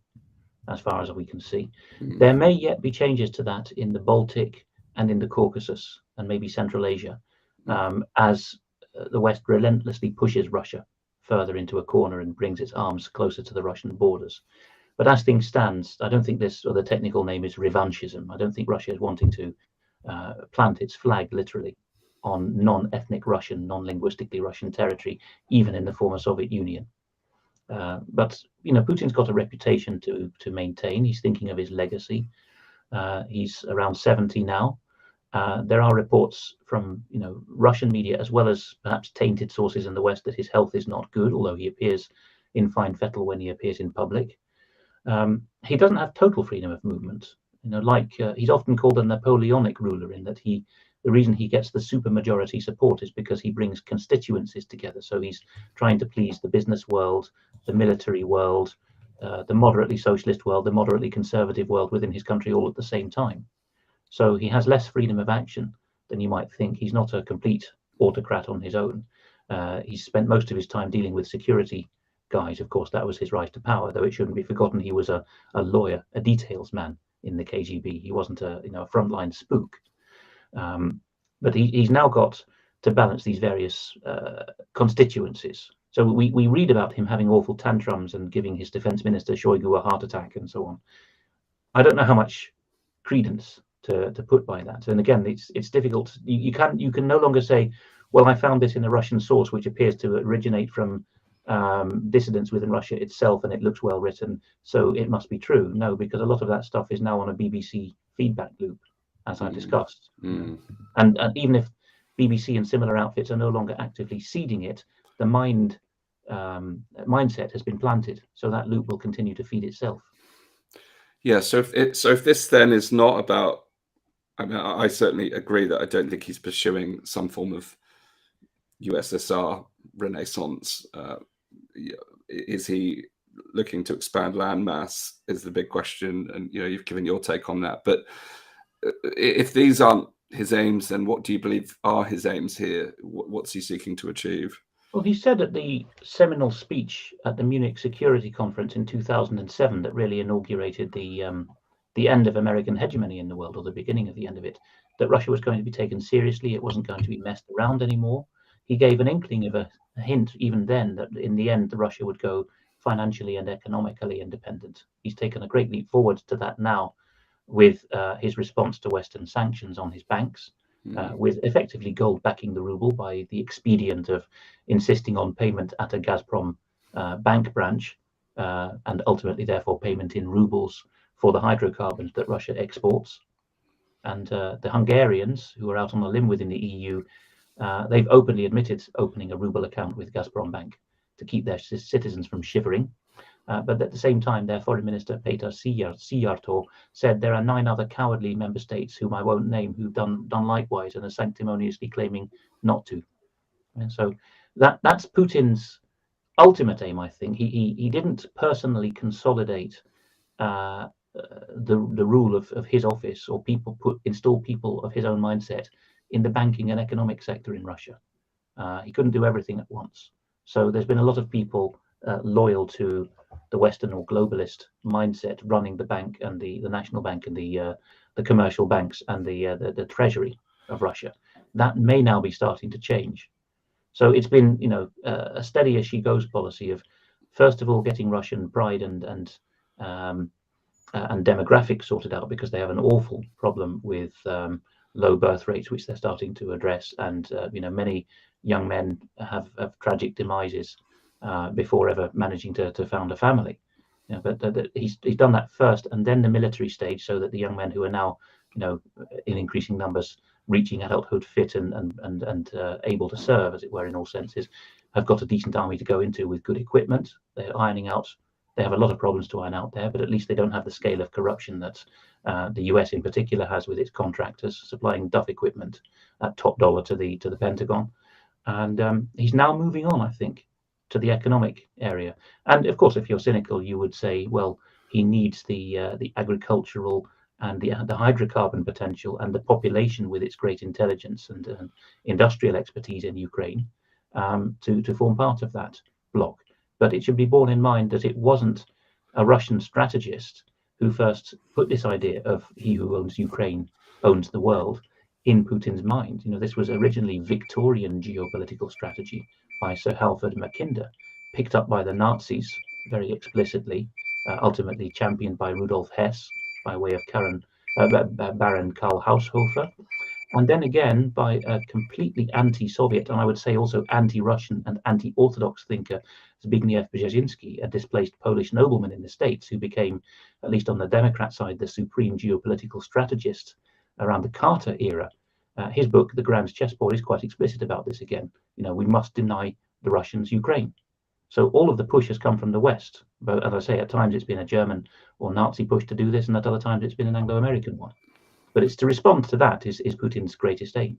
as far as we can see. There may yet be changes to that in the Baltic and in the Caucasus and maybe Central Asia, as the West relentlessly pushes Russia further into a corner and brings its arms closer to the Russian borders. But as things stand, I don't think this, or the technical name is revanchism. I don't think Russia is wanting to plant its flag literally on non-ethnic Russian, non-linguistically Russian territory, even in the former Soviet Union. But Putin's got a reputation to maintain. He's thinking of his legacy. He's around 70 now. There are reports from Russian media, as well as perhaps tainted sources in the West, that his health is not good, although he appears in fine fettle when he appears in public. He doesn't have total freedom of movement. He's often called a Napoleonic ruler, in that the reason he gets the supermajority support is because he brings constituencies together. So he's trying to please the business world, the military world, the moderately socialist world, the moderately conservative world within his country, all at the same time. So he has less freedom of action than you might think. He's not a complete autocrat on his own. He's spent most of his time dealing with security guys. Of course, that was his rise to power, though it shouldn't be forgotten he was a lawyer, a details man in the KGB. He wasn't a frontline spook. But he's now got to balance these various constituencies. So we read about him having awful tantrums and giving his defense minister Shoigu a heart attack and so on. I don't know how much credence to put by that. And again, it's difficult. You can no longer say, well, I found this in a Russian source which appears to originate from dissidents within Russia itself, and it looks well written, so it must be true. No, because a lot of that stuff is now on a BBC feedback loop, as I discussed. And even if BBC and similar outfits are no longer actively seeding it, the mindset has been planted, so that loop will continue to feed itself. Yeah. So if this then is not about, I mean, I certainly agree that I don't think he's pursuing some form of USSR renaissance. Is he looking to expand landmass? Is the big question, and you've given your take on that. But if these aren't his aims, then what do you believe are his aims here? What's he seeking to achieve? Well, he said at the seminal speech at the Munich Security Conference in 2007 that really inaugurated the end of American hegemony in the world, or the beginning of the end of it, that Russia was going to be taken seriously. It wasn't going to be messed around anymore. He gave an inkling of a hint even then that in the end, Russia would go financially and economically independent. He's taken a great leap forward to that now with his response to Western sanctions on his banks, with effectively gold backing the ruble by the expedient of insisting on payment at a Gazprom bank branch, and ultimately, therefore, payment in rubles for the hydrocarbons that Russia exports. And the Hungarians, who are out on a limb within the EU, they've openly admitted opening a ruble account with Gazprom Bank to keep their citizens from shivering. But at the same time, their foreign minister, Peter Szijjártó, said there are 9 other cowardly member states whom I won't name who've done likewise and are sanctimoniously claiming not to. And so that's Putin's ultimate aim, I think. He didn't personally consolidate the rule of his office, or install people of his own mindset in the banking and economic sector in Russia. He couldn't do everything at once. So there's been a lot of people loyal to the Western or globalist mindset running the bank and the national bank and the commercial banks and the treasury of Russia. That may now be starting to change. So it's been a steady as she goes policy of, first of all, getting Russian pride and demographics sorted out, because they have an awful problem with low birth rates, which they're starting to address, and many young men have tragic demises before ever managing to found a family. But he's done that first, and then the military stage, so that the young men who are now in increasing numbers reaching adulthood fit and able to serve, as it were, in all senses, have got a decent army to go into with good equipment. They're ironing out. They have a lot of problems to iron out there, but at least they don't have the scale of corruption that the US in particular has with its contractors supplying duff equipment at top dollar to the Pentagon. And he's now moving on, I think, to the economic area. And of course, if you're cynical, you would say, well, he needs the agricultural and the hydrocarbon potential and the population with its great intelligence and industrial expertise in Ukraine to form part of that bloc. But it should be borne in mind that it wasn't a Russian strategist who first put this idea of he who owns Ukraine owns the world in Putin's mind. This was originally Victorian geopolitical strategy by Sir Halford Mackinder, picked up by the Nazis very explicitly, ultimately championed by Rudolf Hess by way of Baron Karl Haushofer, and then again by a completely anti-Soviet, and I would say also anti-Russian and anti-Orthodox thinker, Zbigniew Brzezinski, a displaced Polish nobleman in the States who became, at least on the Democrat side, the supreme geopolitical strategist around the Carter era. His book, The Grand Chessboard, is quite explicit about this again. We must deny the Russians Ukraine. So all of the push has come from the West. But as I say, at times it's been a German or Nazi push to do this, and at other times it's been an Anglo-American one. But it's to respond to that is Putin's greatest aim.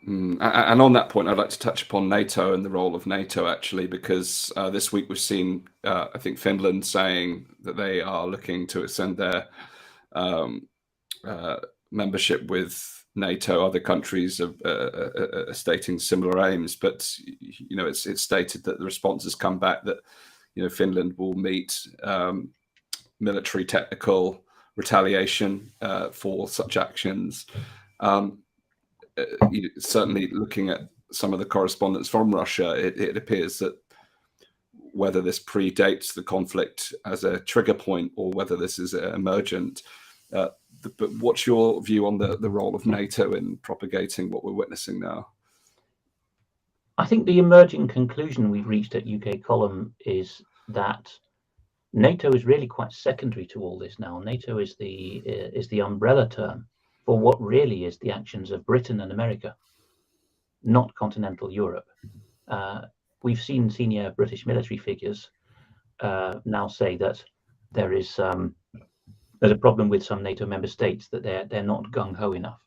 And on that point, I'd like to touch upon NATO and the role of NATO, actually, because this week we've seen, I think, Finland saying that they are looking to extend their membership with NATO. Other countries are stating similar aims, but it's stated that the response has come back that Finland will meet military technical retaliation for such actions. Certainly, looking at some of the correspondence from Russia, it appears that whether this predates the conflict as a trigger point or whether this is emergent. But what's your view on the role of NATO in propagating what we're witnessing now? I think the emerging conclusion we've reached at UK Column is that NATO is really quite secondary to all this now. NATO is the umbrella term for what really is the actions of Britain and America, not continental Europe. We've seen senior British military figures now say that there's a problem with some NATO member states, that they're not gung-ho enough.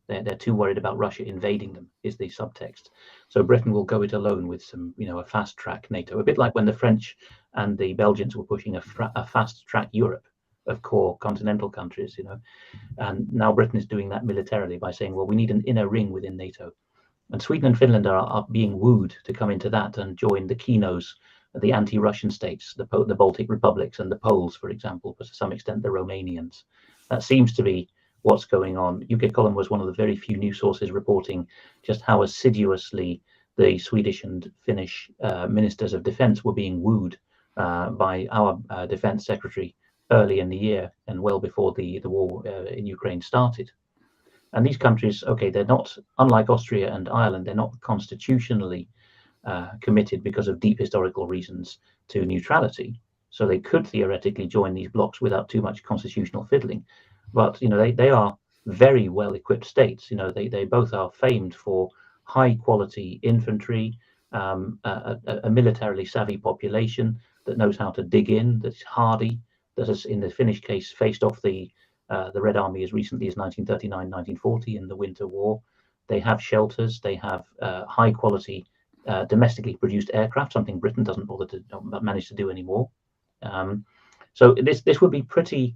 They're too worried about Russia invading them, is the subtext. So Britain will go it alone with some, a fast-track NATO, a bit like when the French and the Belgians were pushing a fast-track Europe of core continental countries, and now Britain is doing that militarily by saying, well, we need an inner ring within NATO. And Sweden and Finland are being wooed to come into that and join the Kinos, the anti-Russian states, the Baltic republics and the Poles, for example, but to some extent the Romanians. That seems to be what's going on. UK Column was one of the very few news sources reporting just how assiduously the Swedish and Finnish ministers of defense were being wooed by our defense secretary early in the year and well before the war in Ukraine started. And these countries, okay, they're not, unlike Austria and Ireland, they're not constitutionally committed because of deep historical reasons to neutrality. So they could theoretically join these blocs without too much constitutional fiddling. But, they are very well-equipped states. They both are famed for high-quality infantry, a militarily savvy population that knows how to dig in, that's hardy, that has, in the Finnish case, faced off the Red Army as recently as 1939, 1940 in the Winter War. They have shelters. They have high-quality domestically produced aircraft, something Britain doesn't bother to manage to do anymore. So this would be pretty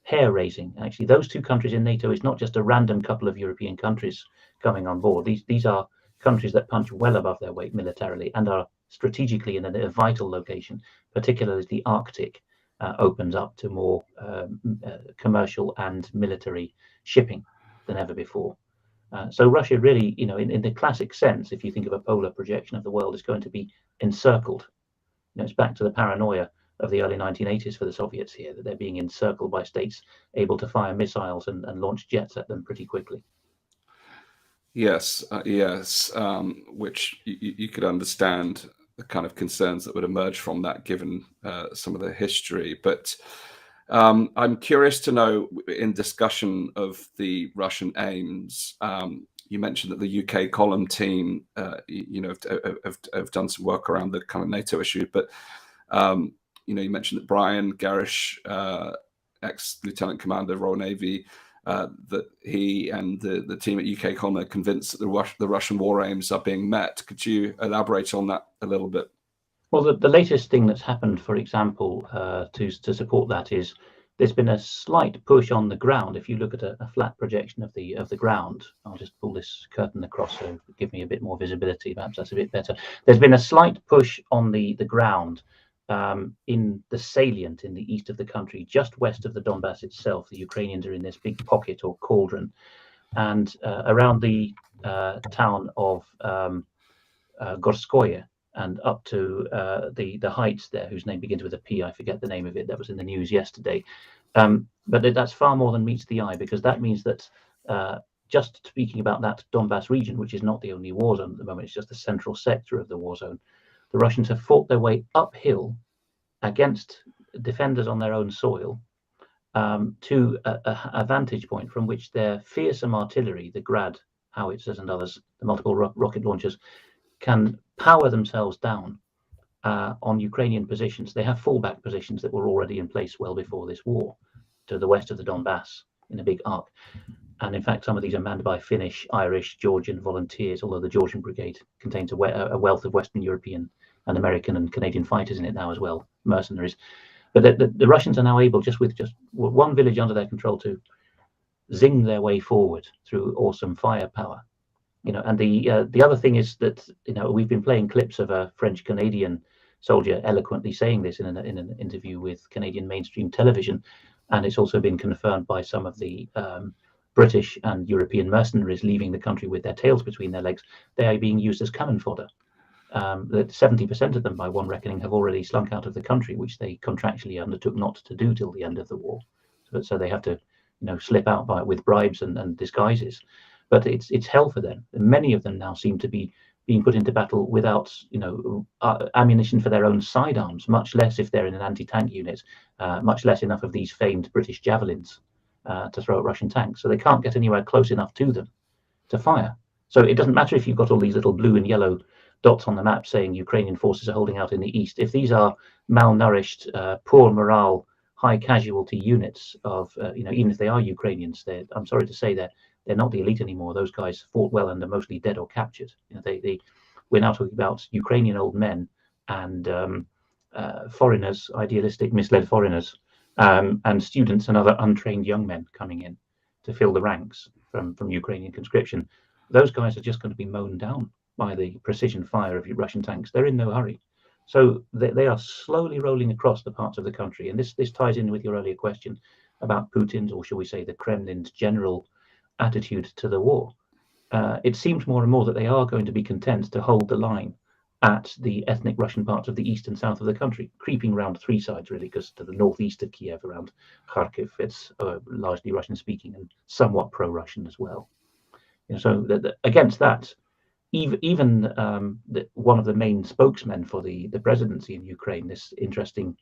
hair-raising, actually. Those two countries in NATO is not just a random couple of European countries coming on board. These are countries that punch well above their weight militarily and are strategically in a vital location, particularly the Arctic opens up to more commercial and military shipping than ever before. So Russia really, in the classic sense, if you think of a polar projection of the world, is going to be encircled. It's back to the paranoia of the early 1980s for the Soviets here, that they're being encircled by states able to fire missiles and launch jets at them pretty quickly. Yes, which you could understand the kind of concerns that would emerge from that, given some of the history. But I'm curious to know, in discussion of the Russian aims, you mentioned that the UK Column team, have done some work around the kind of NATO issue, but you mentioned that Brian Garish, ex-lieutenant commander, Royal Navy, that he and the team at UK Column are convinced that the Russian war aims are being met. Could you elaborate on that a little bit? Well, the latest thing that's happened, for example, to support that is there's been a slight push on the ground. If you look at a flat projection of the ground, I'll just pull this curtain across so give me a bit more visibility. Perhaps that's a bit better. There's been a slight push on the ground in the salient in the east of the country, just west of the Donbass itself. The Ukrainians are in this big pocket or cauldron, and around the town of Gorskoye and up to the heights there, whose name begins with a P. I forget the name of it. That was in the news yesterday. But that's far more than meets the eye, because that means that just speaking about that Donbass region, which is not the only war zone at the moment, it's just the central sector of the war zone, the Russians have fought their way uphill against defenders on their own soil to a vantage point from which their fearsome artillery, the Grad howitzers and others, the multiple rocket launchers, can power themselves down on Ukrainian positions. They have fallback positions that were already in place well before this war to the west of the Donbass in a big arc. And in fact, some of these are manned by Finnish, Irish, Georgian volunteers, although the Georgian brigade contains a wealth of Western European and American and Canadian fighters in it now as well, mercenaries. But the Russians are now able, just with one village under their control, to zing their way forward through awesome firepower. And the other thing is that we've been playing clips of a French-Canadian soldier eloquently saying this in an interview with Canadian mainstream television, and it's also been confirmed by some of the British and European mercenaries leaving the country with their tails between their legs. They are being used as cannon fodder. That 70% of them, by one reckoning, have already slunk out of the country, which they contractually undertook not to do till the end of the war. So they have to, slip out with bribes and disguises. But it's hell for them. Many of them now seem to be being put into battle without, ammunition for their own sidearms, much less if they're in an anti-tank unit, much less enough of these famed British javelins to throw at Russian tanks. So they can't get anywhere close enough to them to fire. So it doesn't matter if you've got all these little blue and yellow dots on the map saying Ukrainian forces are holding out in the east. If these are malnourished, poor morale, high casualty units of, even if they are Ukrainians, I'm sorry to say they're not the elite anymore. Those guys fought well and are mostly dead or captured. We're now talking about Ukrainian old men and foreigners, idealistic, misled foreigners, and students and other untrained young men coming in to fill the ranks from Ukrainian conscription. Those guys are just going to be mown down by the precision fire of Russian tanks. They're in no hurry. So they are slowly rolling across the parts of the country. And this ties in with your earlier question about Putin's, or shall we say the Kremlin's, general attitude to the war. It seems more and more that they are going to be content to hold the line at the ethnic Russian parts of the east and south of the country, creeping around three sides, really, because to the northeast of Kiev, around Kharkiv, it's largely Russian-speaking and somewhat pro-Russian as well. So against that, even one of the main spokesmen for the presidency in Ukraine, this interesting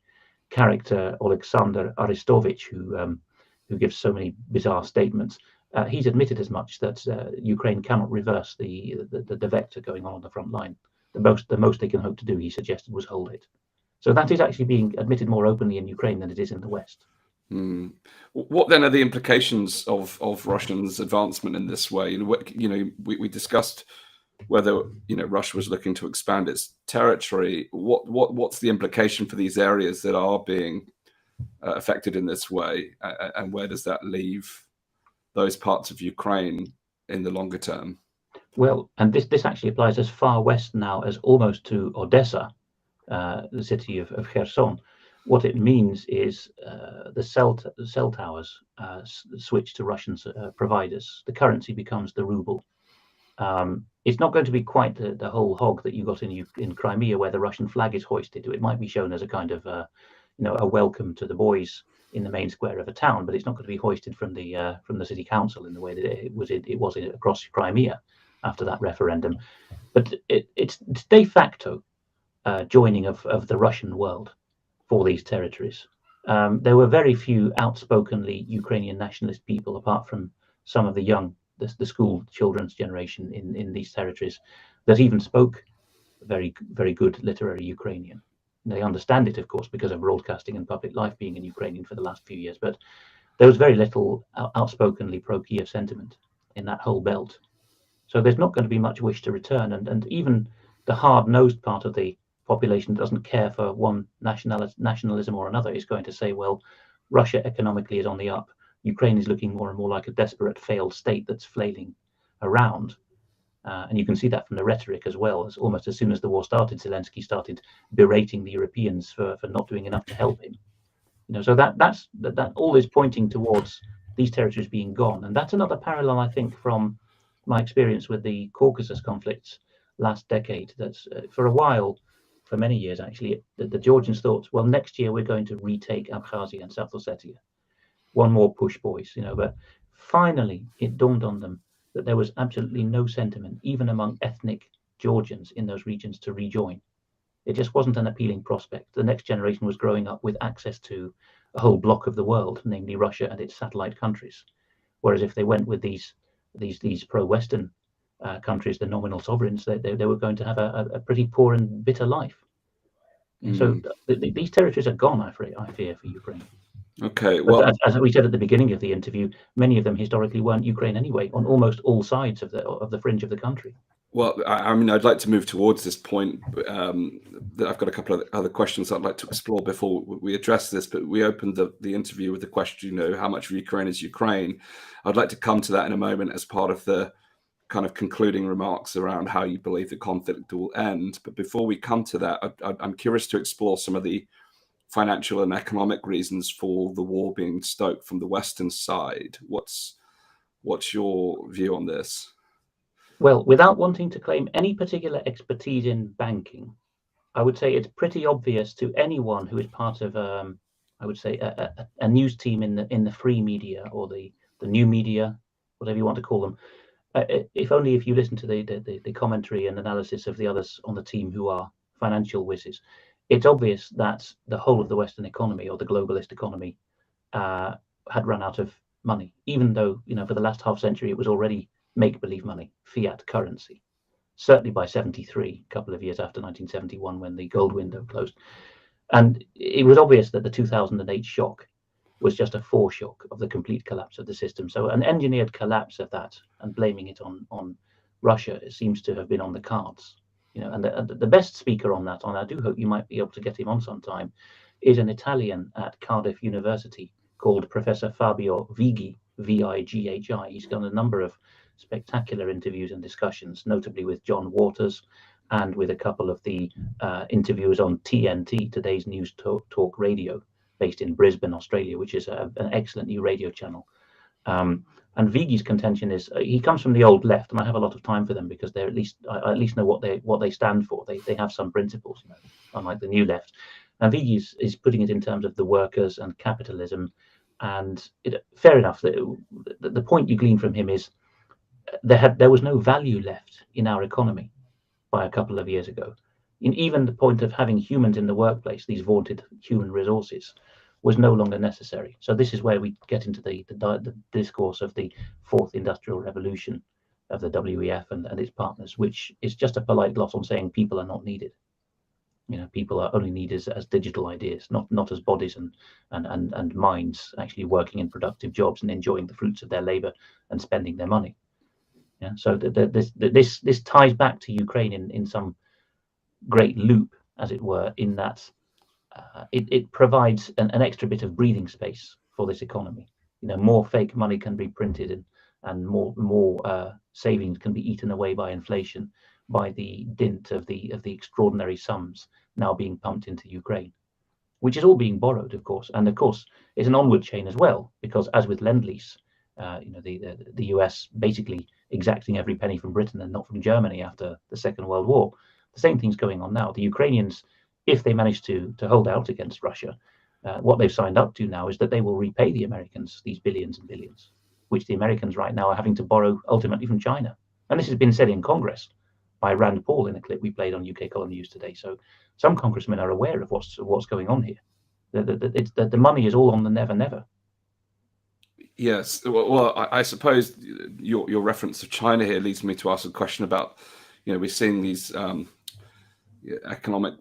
character Alexander Arestovich, who gives so many bizarre statements, he's admitted as much, that Ukraine cannot reverse the vector going on the front line. The most they can hope to do, he suggested, was hold it. So that is actually being admitted more openly in Ukraine than it is in the West. What then are the implications of Russians' advancement in this way? We discussed whether Russia was looking to expand its territory. What's the implication for these areas that are being affected in this way, and where does that leave those parts of Ukraine in the longer term? Well, and this actually applies as far west now as almost to Odessa, the city of Kherson. What it means is the cell towers switch to Russian providers. The currency becomes the ruble. It's not going to be quite the whole hog that you got in Crimea, where the Russian flag is hoisted. It might be shown as a kind of a welcome to the boys in the main square of a town, but it's not going to be hoisted from the city council in the way that it was across Crimea after that referendum. But it's de facto joining of the Russian world for these territories. There were very few outspokenly Ukrainian nationalist people, apart from some of the young, the school children's generation in these territories, that even spoke very, very good literary Ukrainian. They understand it, of course, because of broadcasting and public life being in Ukrainian for the last few years, but there was very little outspokenly pro-Kiev sentiment in that whole belt. So there's not going to be much wish to return, and even the hard-nosed part of the population that doesn't care for one nationalism or another is going to say, well, Russia economically is on the up. Ukraine is looking more and more like a desperate failed state that's flailing around. And you can see that from the rhetoric as well. As almost as soon as the war started, Zelensky started berating the Europeans for not doing enough to help him. So that all is pointing towards these territories being gone. And that's another parallel, I think, from my experience with the Caucasus conflicts last decade. That's for a while, for many years actually, the Georgians thought, well, next year we're going to retake Abkhazia and South Ossetia. One more push, boys, but finally it dawned on them that there was absolutely no sentiment, even among ethnic Georgians in those regions, to rejoin. It just wasn't an appealing prospect. The next generation was growing up with access to a whole block of the world, namely Russia and its satellite countries. Whereas if they went with these pro-Western countries, the nominal sovereigns, they were going to have a pretty poor and bitter life. So these territories are gone, I fear, for Ukraine. Okay, well, but as we said at the beginning of the interview, many of them historically weren't Ukraine anyway, on almost all sides of the fringe of the country. Well, I mean, I'd like to move towards this point. I've got a couple of other questions I'd like to explore before we address this, but we opened the interview with the question, how much of Ukraine is Ukraine? I'd like to come to that in a moment as part of the kind of concluding remarks around how you believe the conflict will end. But before we come to that, I'm curious to explore some of the financial and economic reasons for the war being stoked from the Western side. What's your view on this? Well, without wanting to claim any particular expertise in banking, I would say it's pretty obvious to anyone who is part of, I would say, a news team in the free media or the new media, whatever you want to call them, if only if you listen to the commentary and analysis of the others on the team who are financial whizzes, it's obvious that the whole of the Western economy, or the globalist economy, had run out of money, even though, for the last half century it was already make-believe money, fiat currency. Certainly by 73, a couple of years after 1971, when the gold window closed. And it was obvious that the 2008 shock was just a foreshock of the complete collapse of the system. So an engineered collapse of that, and blaming it on Russia, it seems to have been on the cards. And the best speaker on that, and I do hope you might be able to get him on sometime, is an Italian at Cardiff University called Professor Fabio Vighi, Vighi. He's done a number of spectacular interviews and discussions, notably with John Waters and with a couple of the interviewers on TNT, Today's News Talk Radio, based in Brisbane, Australia, which is an excellent new radio channel. And Vighi's contention is he comes from the old left, and I have a lot of time for them because they're I at least know what they stand for. They have some principles, unlike the new left. And Vighi is putting it in terms of the workers and capitalism. And fair enough. The point you glean from him is there was no value left in our economy by a couple of years ago. Even the point of having humans in the workplace, these vaunted human resources, was no longer necessary. So this is where we get into the discourse of the fourth industrial revolution of the WEF and its partners, which is just a polite gloss on saying people are not needed. People are only needed as digital ideas, not as bodies and minds actually working in productive jobs and enjoying the fruits of their labor and spending their money. Yeah. So this ties back to Ukraine in some great loop, as it were, in that it provides an extra bit of breathing space for this economy. More fake money can be printed, and more savings can be eaten away by inflation, by the dint of the extraordinary sums now being pumped into Ukraine, which is all being borrowed, of course. And of course, it's an onward chain as well, because as with Lend-Lease, the US basically exacting every penny from Britain and not from Germany after the Second World War. The same thing's going on now. The Ukrainians, if they manage to hold out against Russia, what they've signed up to now is that they will repay the Americans these billions and billions, which the Americans right now are having to borrow ultimately from China. And this has been said in Congress by Rand Paul in a clip we played on UK Column News today. So some congressmen are aware of what's going on here. The money is all on the never, never. Yes. Well, I suppose your reference to China here leads me to ask a question about, we're seeing these economic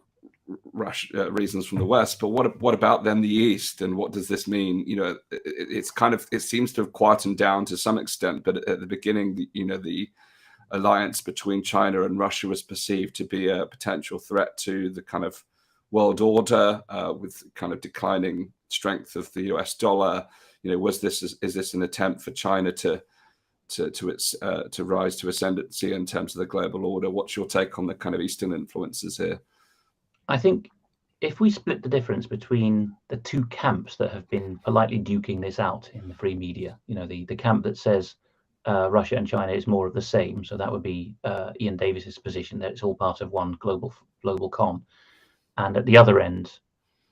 reasons from the West, but what about then the East, and what does this mean? It seems to have quietened down to some extent, but at the beginning, the alliance between China and Russia was perceived to be a potential threat to the kind of world order, with kind of declining strength of the US dollar. Is this an attempt for China to rise to ascendancy in terms of the global order? What's your take on the kind of Eastern influences here? I think if we split the difference between the two camps that have been politely duking this out in the free media, the camp that says Russia and China is more of the same, so that would be Ian Davis's position that it's all part of one global con, and at the other end,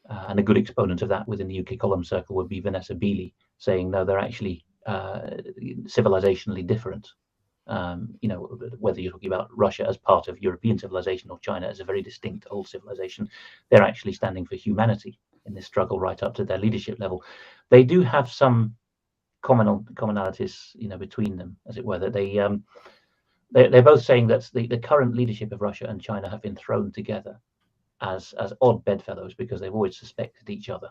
and a good exponent of that within the UK column circle would be Vanessa Beeley, saying no, they're actually civilizationally different. Whether you're talking about Russia as part of European civilization or China as a very distinct old civilization, they're actually standing for humanity in this struggle right up to their leadership level. They do have some commonalities, between them, as it were, that they're both saying that the current leadership of Russia and China have been thrown together as odd bedfellows because they've always suspected each other,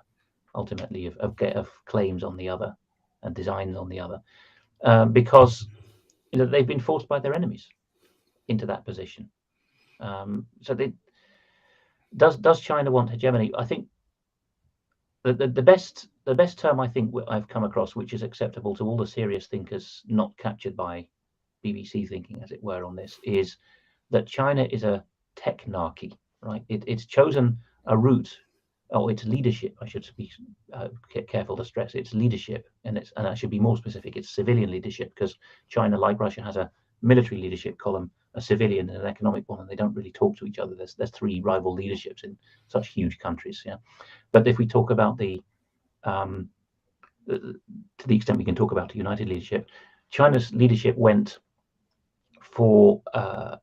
ultimately, of claims on the other and designs on the other, because they've been forced by their enemies into that position. So does China want hegemony? I think the best term I think I've come across, which is acceptable to all the serious thinkers not captured by BBC thinking, as it were, on this, is that China is a technarchy, right? It's chosen a route, or its leadership, I should be careful to stress, its leadership, and I should be more specific, it's civilian leadership, because China, like Russia, has a military leadership column, a civilian and an economic one, and they don't really talk to each other. There's three rival leaderships in such huge countries. Yeah, but if we talk about to the extent we can talk about the united leadership, China's leadership went for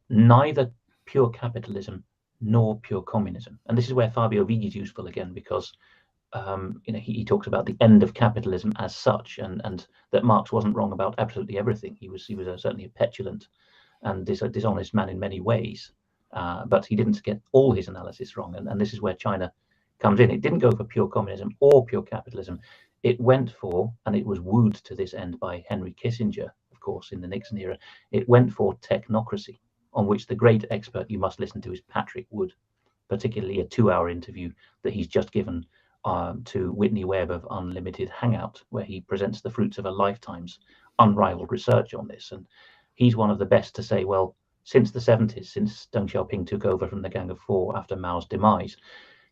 neither pure capitalism nor pure communism. And this is where Fabio Viggi is useful again, because he talks about the end of capitalism as such, and that Marx wasn't wrong about absolutely everything. He was certainly a petulant and dishonest man in many ways, but he didn't get all his analysis wrong. And this is where China comes in. It didn't go for pure communism or pure capitalism. It went for, and it was wooed to this end by Henry Kissinger, of course, in the Nixon era, it went for technocracy, on which the great expert you must listen to is Patrick Wood, particularly a 2-hour interview that he's just given to Whitney Webb of Unlimited Hangout, where he presents the fruits of a lifetime's unrivaled research on this. And he's one of the best to say, well, since the 70s, since Deng Xiaoping took over from the Gang of Four after Mao's demise,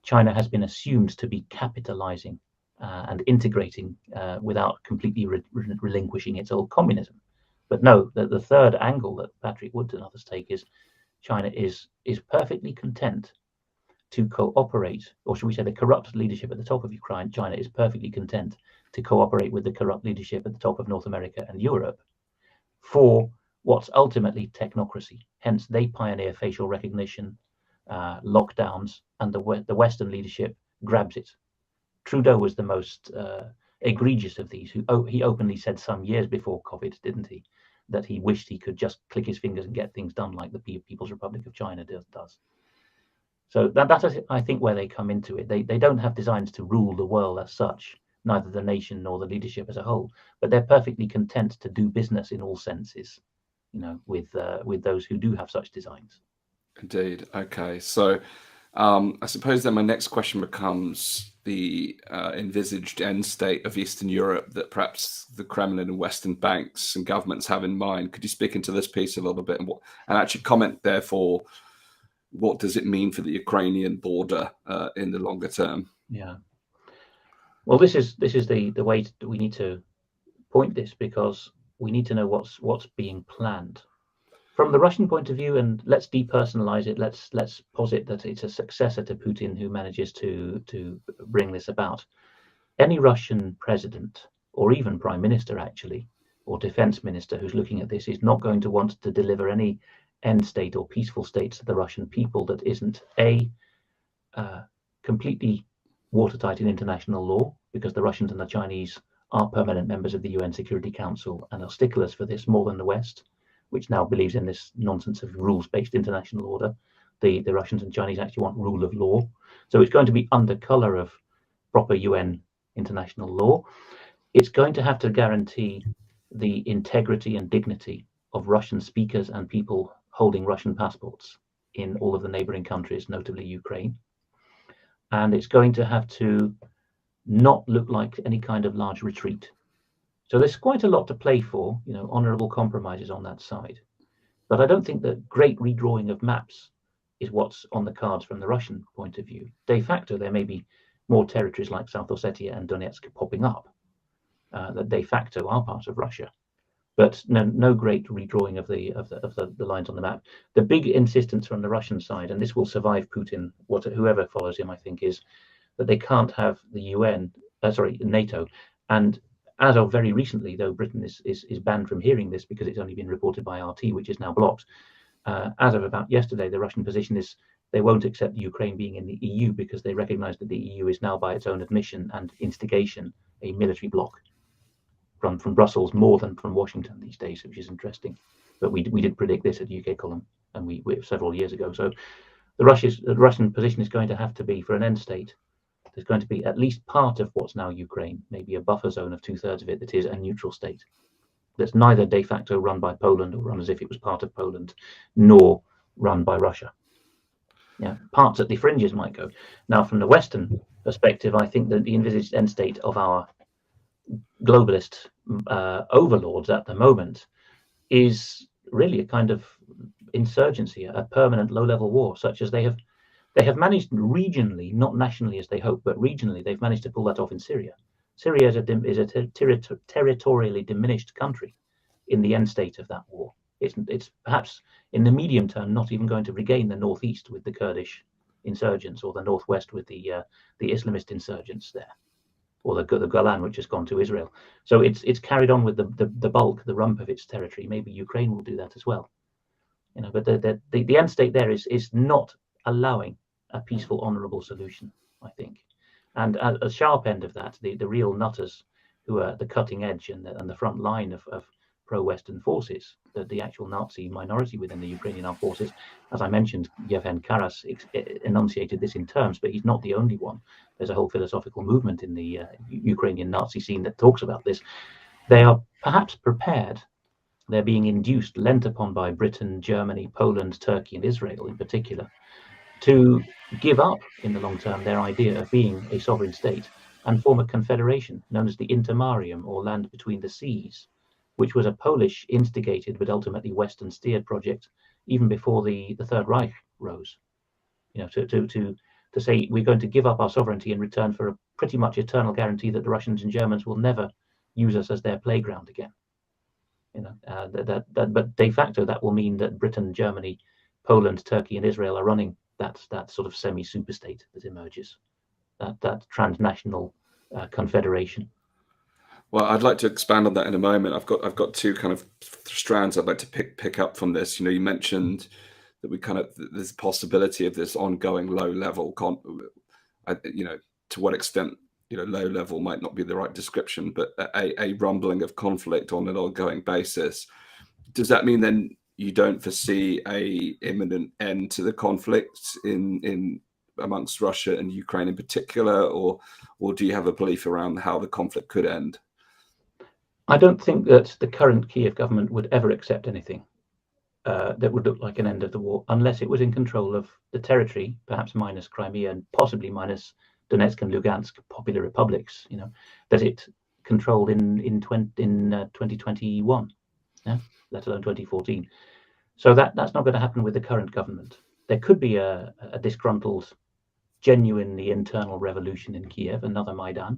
China has been assumed to be capitalizing and integrating without completely relinquishing its old communism. But no, the third angle that Patrick Wood and others take is China is perfectly content to cooperate, or should we say the corrupt leadership at the top of Ukraine, China is perfectly content to cooperate with the corrupt leadership at the top of North America and Europe for what's ultimately technocracy. Hence, they pioneer facial recognition, lockdowns, and the Western leadership grabs it. Trudeau was the most egregious of these, he openly said some years before COVID, didn't he, that he wished he could just click his fingers and get things done like the People's Republic of China does. So that is, I think, where they come into it. They don't have designs to rule the world as such, neither the nation nor the leadership as a whole, but they're perfectly content to do business in all senses, with those who do have such designs. Indeed. Okay. So I suppose then my next question becomes the envisaged end state of Eastern Europe that perhaps the Kremlin and Western banks and governments have in mind. Could you speak into this piece a little bit and actually comment, therefore, what does it mean for the Ukrainian border in the longer term? Yeah. Well, this is the way we need to point this, because we need to know what's being planned from the Russian point of view. And let's depersonalize it. Let's posit that it's a successor to Putin who manages to bring this about. Any Russian president, or even prime minister actually, or defense minister who's looking at this, is not going to want to deliver any end state or peaceful state to the Russian people that isn't completely watertight in international law, because the Russians and the Chinese are permanent members of the UN Security Council and are sticklers for this more than the West, which now believes in this nonsense of rules-based international order. The Russians and Chinese actually want rule of law. So it's going to be under color of proper UN international law. It's going to have to guarantee the integrity and dignity of Russian speakers and people holding Russian passports in all of the neighboring countries, notably Ukraine. And it's going to have to not look like any kind of large retreat. So there's quite a lot to play for, honorable compromises on that side. But I don't think that great redrawing of maps is what's on the cards from the Russian point of view. De facto, there may be more territories like South Ossetia and Donetsk popping up that de facto are part of Russia. But no great redrawing of the lines on the map. The big insistence from the Russian side, and this will survive Putin, whoever follows him, I think, is that they can't have the NATO. And as of very recently, though Britain is banned from hearing this because it's only been reported by RT, which is now blocked. As of about yesterday, the Russian position is they won't accept Ukraine being in the EU because they recognize that the EU is now, by its own admission and instigation, a military bloc from Brussels more than from Washington these days, which is interesting. But we did predict this at UK Column, and we several years ago. So the Russian position is going to have to be, for an end state, there's going to be at least part of what's now Ukraine, maybe a buffer zone of 2/3 of it that is a neutral state, that's neither de facto run by Poland or run as if it was part of Poland, nor run by Russia. Yeah, parts at the fringes might go. Now, from the Western perspective, I think that the envisaged end state of our globalist overlords at the moment is really a kind of insurgency, a permanent low-level war, such as they have managed regionally, not nationally as they hope, but regionally they've managed to pull that off in Syria. Syria is a territorially diminished country in the end state of that war. It's perhaps in the medium term not even going to regain the northeast with the Kurdish insurgents, or the northwest with the Islamist insurgents there, or the Golan, which has gone to Israel. So it's carried on with the bulk, the rump of its territory. Maybe Ukraine will do that as well. But the end state there is not allowing a peaceful, honourable solution, I think. And at the sharp end of that, the real nutters who are the cutting edge and the front line of pro-Western forces, the actual Nazi minority within the Ukrainian armed forces. As I mentioned, Yevhen Karas enunciated this in terms, but he's not the only one. There's a whole philosophical movement in the Ukrainian Nazi scene that talks about this. They are perhaps prepared. They're being induced, lent upon by Britain, Germany, Poland, Turkey, and Israel in particular, to give up in the long term their idea of being a sovereign state and form a confederation known as the Intermarium, or Land Between the Seas, which was a Polish instigated but ultimately Western steered project even before the Third Reich rose. To say we're going to give up our sovereignty in return for a pretty much eternal guarantee that the Russians and Germans will never use us as their playground again. But de facto that will mean that Britain, Germany, Poland, Turkey, and Israel are running that sort of semi-super state that emerges, that transnational confederation. Well, I'd like to expand on that in a moment. I've got two kind of strands I'd like to pick up from this. You mentioned that there's a possibility of this ongoing low level. To what extent low level might not be the right description, but a rumbling of conflict on an ongoing basis. Does that mean then you don't foresee a imminent end to the conflict in amongst Russia and Ukraine in particular, or do you have a belief around how the conflict could end? I don't think that the current Kiev government would ever accept anything that would look like an end of the war, unless it was in control of the territory, perhaps minus Crimea and possibly minus Donetsk and Lugansk popular republics, that it controlled in 2021, let alone 2014. So that's not going to happen with the current government. There could be a disgruntled, genuinely internal revolution in Kiev, another Maidan,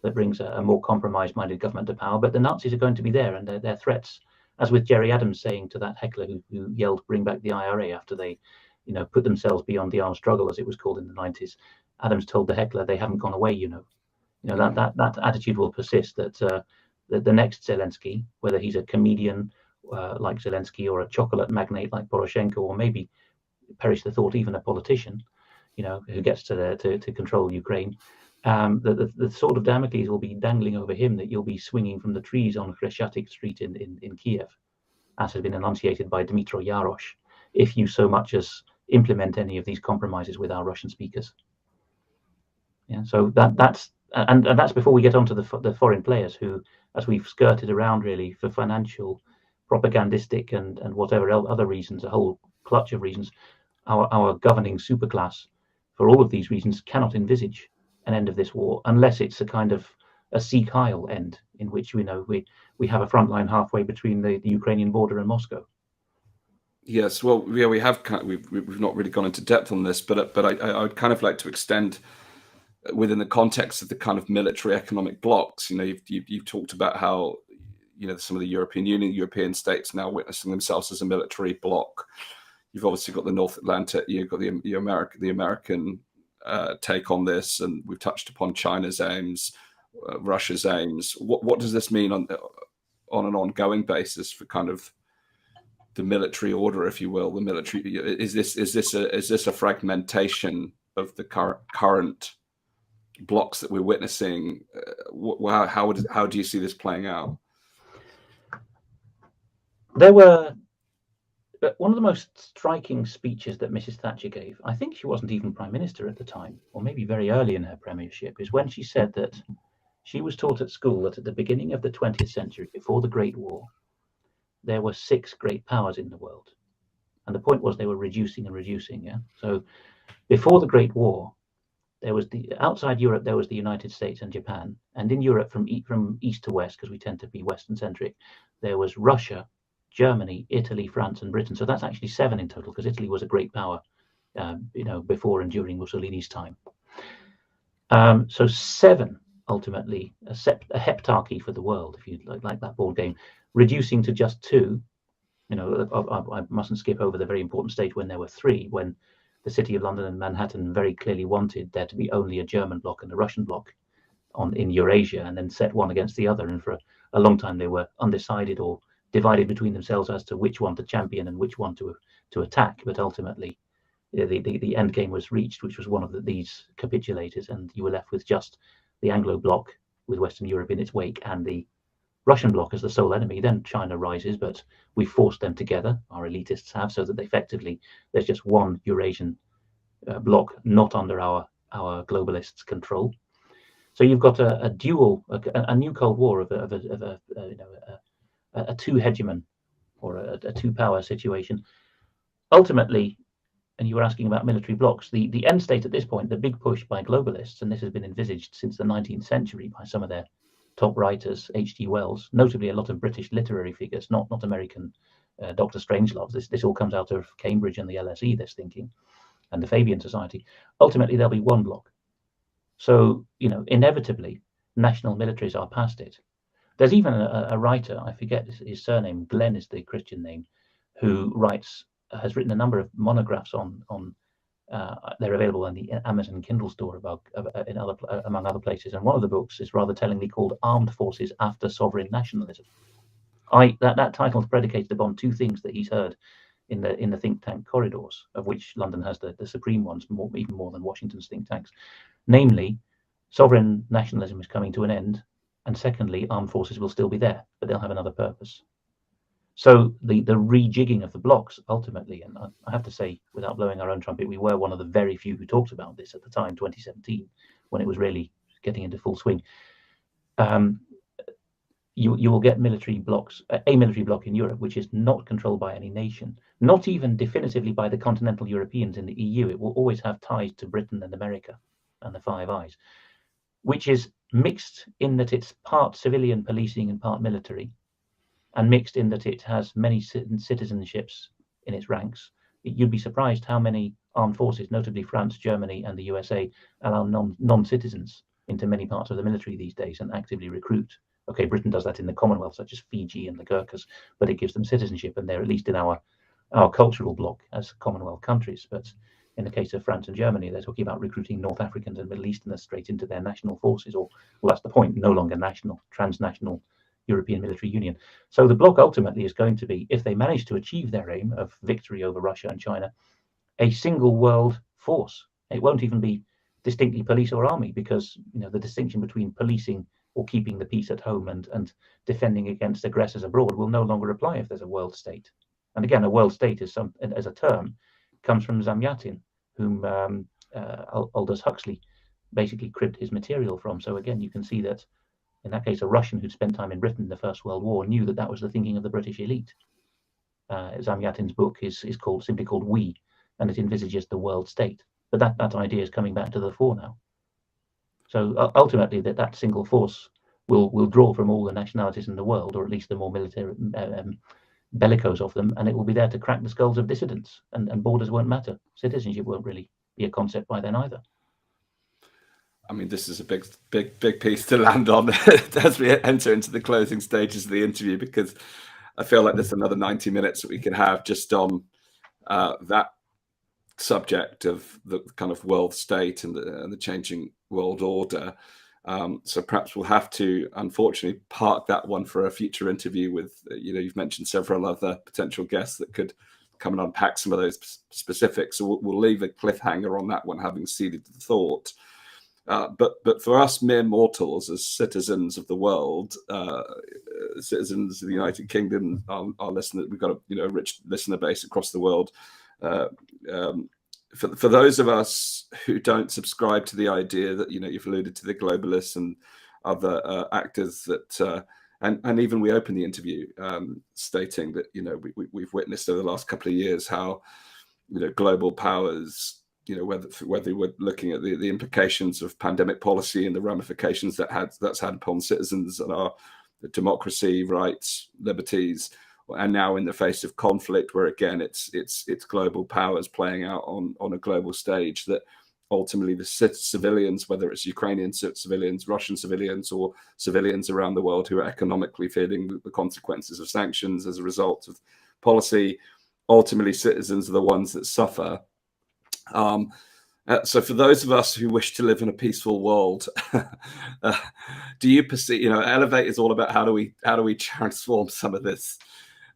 that brings a more compromise-minded government to power. But the Nazis are going to be there, and their threats, as with Jerry Adams saying to that heckler who yelled, "Bring back the IRA," after they, put themselves beyond the armed struggle, as it was called in the 90s. Adams told the heckler, "They haven't gone away, that attitude will persist. That the next Zelensky, whether he's a comedian like Zelensky or a chocolate magnate like Poroshenko, or maybe, perish the thought, even a politician, who gets to control Ukraine, the sword of Damocles will be dangling over him, that you'll be swinging from the trees on Khreshchatyk Street in Kiev, as has been enunciated by Dmytro Yarosh, if you so much as implement any of these compromises with our Russian speakers." So that's before we get onto the foreign players who, as we've skirted around really for financial, propagandistic, and whatever other reasons, a whole clutch of reasons, our governing superclass, for all of these reasons, cannot envisage an end of this war unless it's a kind of a Sieg Heil end, in which we have a front line halfway between the Ukrainian border and Moscow. Yes, well, yeah, we've not really gone into depth on this, but I would kind of like to extend within the context of the kind of military economic blocks. You've talked about how some of the European states now witnessing themselves as a military bloc. You've obviously got the North Atlantic, you've got the American take on this, and we've touched upon China's aims, Russia's aims. What does this mean on an ongoing basis for kind of the military order, if you will? The military, is this a fragmentation of the current blocks that we're witnessing? How do you see this playing out? There were one of the most striking speeches that Mrs. Thatcher gave, I think she wasn't even Prime Minister at the time, or maybe very early in her premiership, is when she said that she was taught at school that at the beginning of the 20th century, before the Great War, there were 6 great powers in the world. And the point was they were reducing and reducing. Yeah. So before the Great War, there was outside Europe, there was the United States and Japan. And in Europe, from east to west, because we tend to be Western centric, there was Russia, Germany, Italy, France, and Britain. So that's actually 7 in total, because Italy was a great power, before and during Mussolini's time. So 7, ultimately, a heptarchy for the world, if you like that board game, reducing to just 2. I mustn't skip over the very important stage when there were 3, when the City of London and Manhattan very clearly wanted there to be only a German bloc and a Russian bloc in Eurasia, and then set one against the other. And for a long time, they were undecided or divided between themselves as to which one to champion and which one to attack. But ultimately, the end game was reached, which was one of these capitulators, and you were left with just the Anglo bloc with Western Europe in its wake and the Russian bloc as the sole enemy. Then China rises, but we forced them together, our elitists have, so that effectively there's just one Eurasian bloc not under our globalists' control. So you've got a dual, a new Cold War of a two hegemon or a two power situation. Ultimately, and you were asking about military blocs, the end state at this point, the big push by globalists, and this has been envisaged since the 19th century by some of their top writers, H.G. Wells, notably a lot of British literary figures, not American Dr. Strangeloves. This all comes out of Cambridge and the LSE, this thinking, and the Fabian Society. Ultimately, there'll be one bloc. So, inevitably, national militaries are past it. There's even a writer, I forget his surname, Glenn is the Christian name, who has written a number of monographs on they're available in the Amazon Kindle store among other places. And one of the books is rather tellingly called Armed Forces After Sovereign Nationalism. That title is predicated upon two things that he's heard in the think tank corridors, of which London has the supreme ones, even more than Washington's think tanks. Namely, sovereign nationalism is coming to an end, and secondly, armed forces will still be there, but they'll have another purpose. So the rejigging of the blocks ultimately, and I have to say, without blowing our own trumpet, we were one of the very few who talked about this at the time, 2017, when it was really getting into full swing. You will get military blocks, a military bloc in Europe, which is not controlled by any nation, not even definitively by the continental Europeans in the EU. It will always have ties to Britain and America and the Five Eyes, which is mixed in that it's part civilian policing and part military, and mixed in that it has many citizenships in its ranks. You'd be surprised how many armed forces, notably France, Germany, and the USA, allow non-citizens into many parts of the military these days and actively recruit. Okay, Britain does that in the Commonwealth, such as Fiji and the Gurkhas, but it gives them citizenship, and they're at least in our cultural bloc as Commonwealth countries. But in the case of France and Germany, they're talking about recruiting North Africans and Middle Easterners straight into their national forces, or, well, that's the point, no longer national, transnational European military union. So the bloc ultimately is going to be, if they manage to achieve their aim of victory over Russia and China, a single world force. It won't even be distinctly police or army, because the distinction between policing or keeping the peace at home and defending against aggressors abroad will no longer apply if there's a world state. And again, a world state as a term comes from Zamyatin, whom Aldous Huxley basically cribbed his material from. So again, you can see that in that case, a Russian who'd spent time in Britain in the First World War knew that was the thinking of the British elite. Zamyatin's book is simply called We, and it envisages the world state. But that idea is coming back to the fore now. So ultimately, that single force will draw from all the nationalities in the world, or at least the more military bellicose of them, and it will be there to crack the skulls of dissidents, and borders won't matter. Citizenship won't really be a concept by then either. I mean, this is a big piece to land on as we enter into the closing stages of the interview, because I feel like there's another 90 minutes that we can have just on that subject of the kind of world state and the changing world order. So perhaps we'll have to, unfortunately, park that one for a future interview with, you've mentioned several other potential guests that could come and unpack some of those specifics. So we'll leave a cliffhanger on that one, having seeded the thought. But for us mere mortals, as citizens of the world, citizens of the United Kingdom, our listeners, we've got a rich listener base across the world. For those of us who don't subscribe to the idea that you've alluded to the globalists and other actors that, and even we opened the interview stating that we've witnessed over the last couple of years how global powers, whether we're looking at the implications of pandemic policy and the ramifications that's had upon citizens and our democracy, rights, liberties, and now in the face of conflict, where again it's global powers playing out on a global stage, that ultimately the civilians, whether it's Ukrainian civilians, Russian civilians, or civilians around the world who are economically feeling the consequences of sanctions as a result of policy, ultimately citizens are the ones that suffer. So for those of us who wish to live in a peaceful world, do you perceive, Elevate is all about how do we transform some of this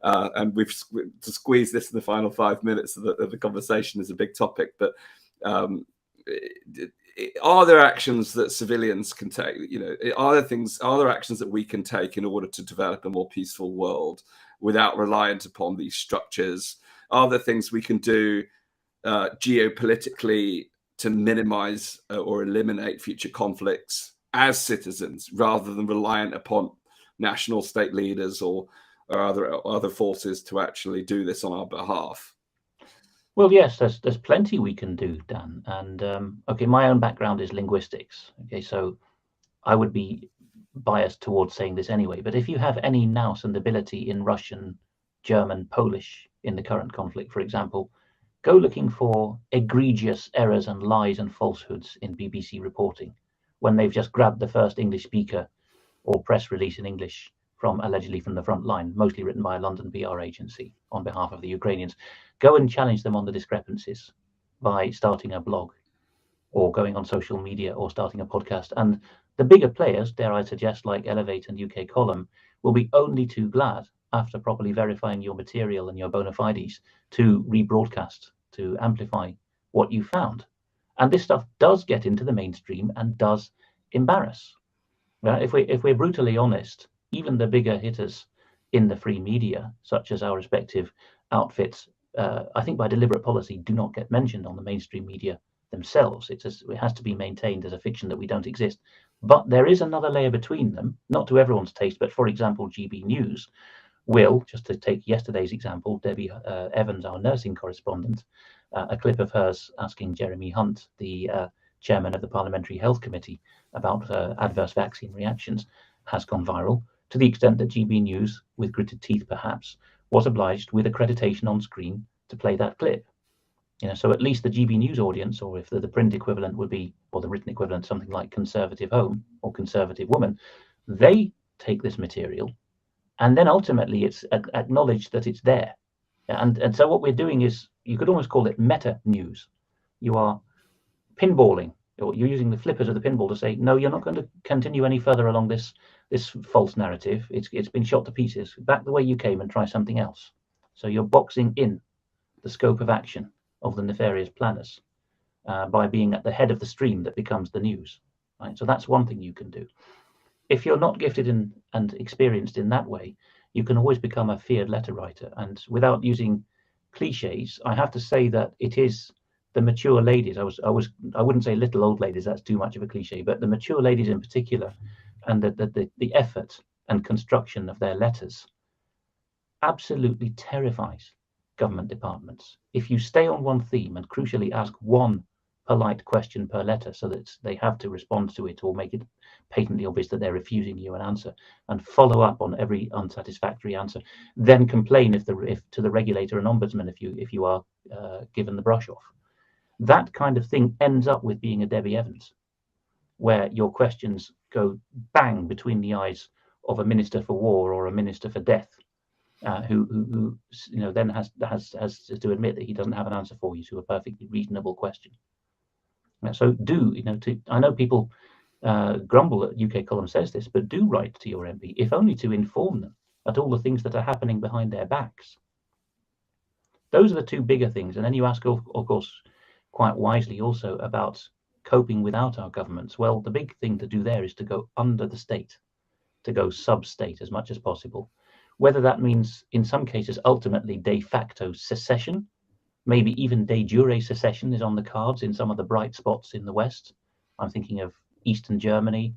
And to squeeze this in the final 5 minutes of the conversation is a big topic. But are there actions that civilians can take? Are there actions that we can take in order to develop a more peaceful world without reliant upon these structures? Are there things we can do geopolitically to minimize or eliminate future conflicts as citizens, rather than reliant upon national state leaders or other forces to actually do this on our behalf? Well, yes, there's plenty we can do, Dan. And okay, my own background is linguistics. Okay, so I would be biased towards saying this anyway. But if you have any nous and ability in Russian, German, Polish in the current conflict, for example, go looking for egregious errors and lies and falsehoods in BBC reporting when they've just grabbed the first English speaker or press release in English allegedly from the front line, mostly written by a London PR agency on behalf of the Ukrainians. Go and challenge them on the discrepancies by starting a blog or going on social media or starting a podcast. And the bigger players, dare I suggest, like Elevate and UK Column, will be only too glad, after properly verifying your material and your bona fides, to rebroadcast, to amplify what you found. And this stuff does get into the mainstream and does embarrass. If we're brutally honest, even the bigger hitters in the free media, such as our respective outfits, I think by deliberate policy, do not get mentioned on the mainstream media themselves. It has to be maintained as a fiction that we don't exist. But there is another layer between them, not to everyone's taste, but for example, GB News will, just to take yesterday's example, Debbie Evans, our nursing correspondent, a clip of hers asking Jeremy Hunt, the chairman of the Parliamentary Health Committee, about adverse vaccine reactions, has gone viral, to the extent that GB News, with gritted teeth perhaps, was obliged with accreditation on screen to play that clip. So at least the GB News audience, or if the print equivalent would be, or the written equivalent, something like Conservative Home or Conservative Woman, they take this material, and then ultimately it's acknowledged that it's there. And so what we're doing is, you could almost call it meta news. You are pinballing, or you're using the flippers of the pinball to say, no, you're not going to continue any further along this false narrative. It's been shot to pieces. Back the way you came and try something else. So you're boxing in the scope of action of the nefarious planners by being at the head of the stream that becomes the news. Right? So that's one thing you can do. If you're not gifted and experienced in that way, you can always become a feared letter writer. And without using cliches, I have to say that it is the mature ladies. I wouldn't say little old ladies, that's too much of a cliche, but the mature ladies in particular, and the effort and construction of their letters absolutely terrifies government departments. If you stay on one theme and crucially ask one polite question per letter, so that they have to respond to it or make it patently obvious that they're refusing you an answer, and follow up on every unsatisfactory answer, then complain if to the regulator and ombudsman if you are given the brush off. That kind of thing ends up with being a Debbie Evans, where your questions go bang between the eyes of a minister for war or a minister for death, who then has to admit that he doesn't have an answer for you to a perfectly reasonable question. So I know people grumble that UK Column says this, but do write to your MP, if only to inform them at all the things that are happening behind their backs. Those are the two bigger things. And then you ask, of course, quite wisely also about coping without our governments. Well, the big thing to do there is to go under the state, to go sub-state as much as possible. Whether that means, in some cases, ultimately de facto secession, maybe even de jure secession is on the cards in some of the bright spots in the West. I'm thinking of Eastern Germany,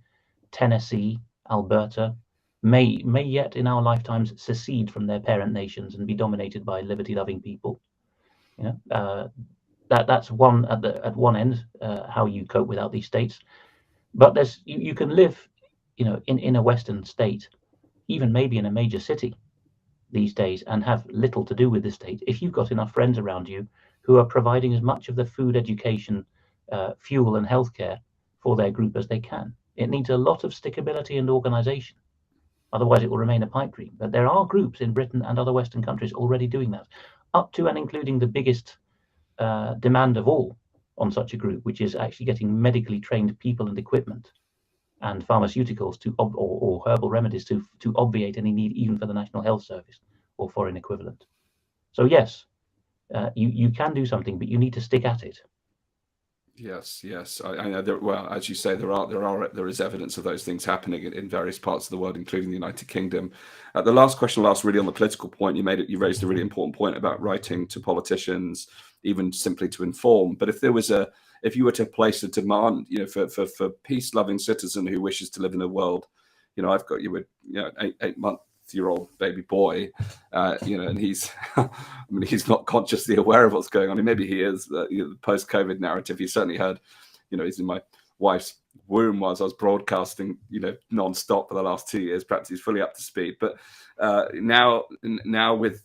Tennessee, Alberta, may yet in our lifetimes secede from their parent nations and be dominated by liberty-loving people. That's one at one end, how you cope without these states. But you can live, in a Western state, even maybe in a major city these days, and have little to do with the state if you've got enough friends around you who are providing as much of the food, education, fuel and healthcare for their group as they can. It needs a lot of stickability and organization. Otherwise it will remain a pipe dream. But there are groups in Britain and other Western countries already doing that, up to and including the biggest demand of all on such a group, which is actually getting medically trained people and equipment and pharmaceuticals or herbal remedies to obviate any need even for the National Health Service or foreign equivalent. So yes, you can do something, but you need to stick at it. Yes. I know there, well, as you say, there is evidence of those things happening in various parts of the world, including the United Kingdom. The last question I'll ask, really on the political point, you raised a really important point about writing to politicians, even simply to inform. But if you were to place a demand, for peace-loving citizen who wishes to live in a world, I've got you with 8-month-year-old baby boy, and he's, he's not consciously aware of what's going on. Maybe he is. The post-COVID narrative, he certainly heard, he's in my wife's womb whilst I was broadcasting, non-stop for the last 2 years. Perhaps he's fully up to speed. But now with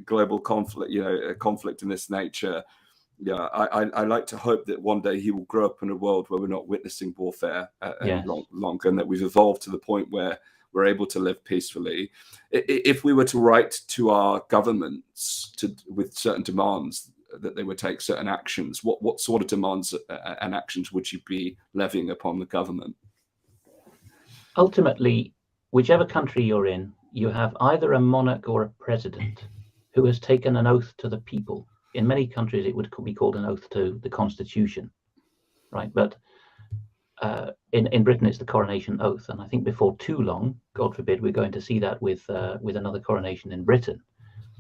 global conflict, a conflict in this nature, I like to hope that one day he will grow up in a world where we're not witnessing warfare any longer, and that we've evolved to the point where we're able to live peacefully. If we were to write to our governments with certain demands that they would take certain actions, what sort of demands and actions would you be levying upon the government? Ultimately, whichever country you're in, you have either a monarch or a president who has taken an oath to the people. In many countries, it would be called an oath to the Constitution, right? But in Britain, it's the coronation oath, and I think before too long, God forbid, we're going to see that with another coronation in Britain,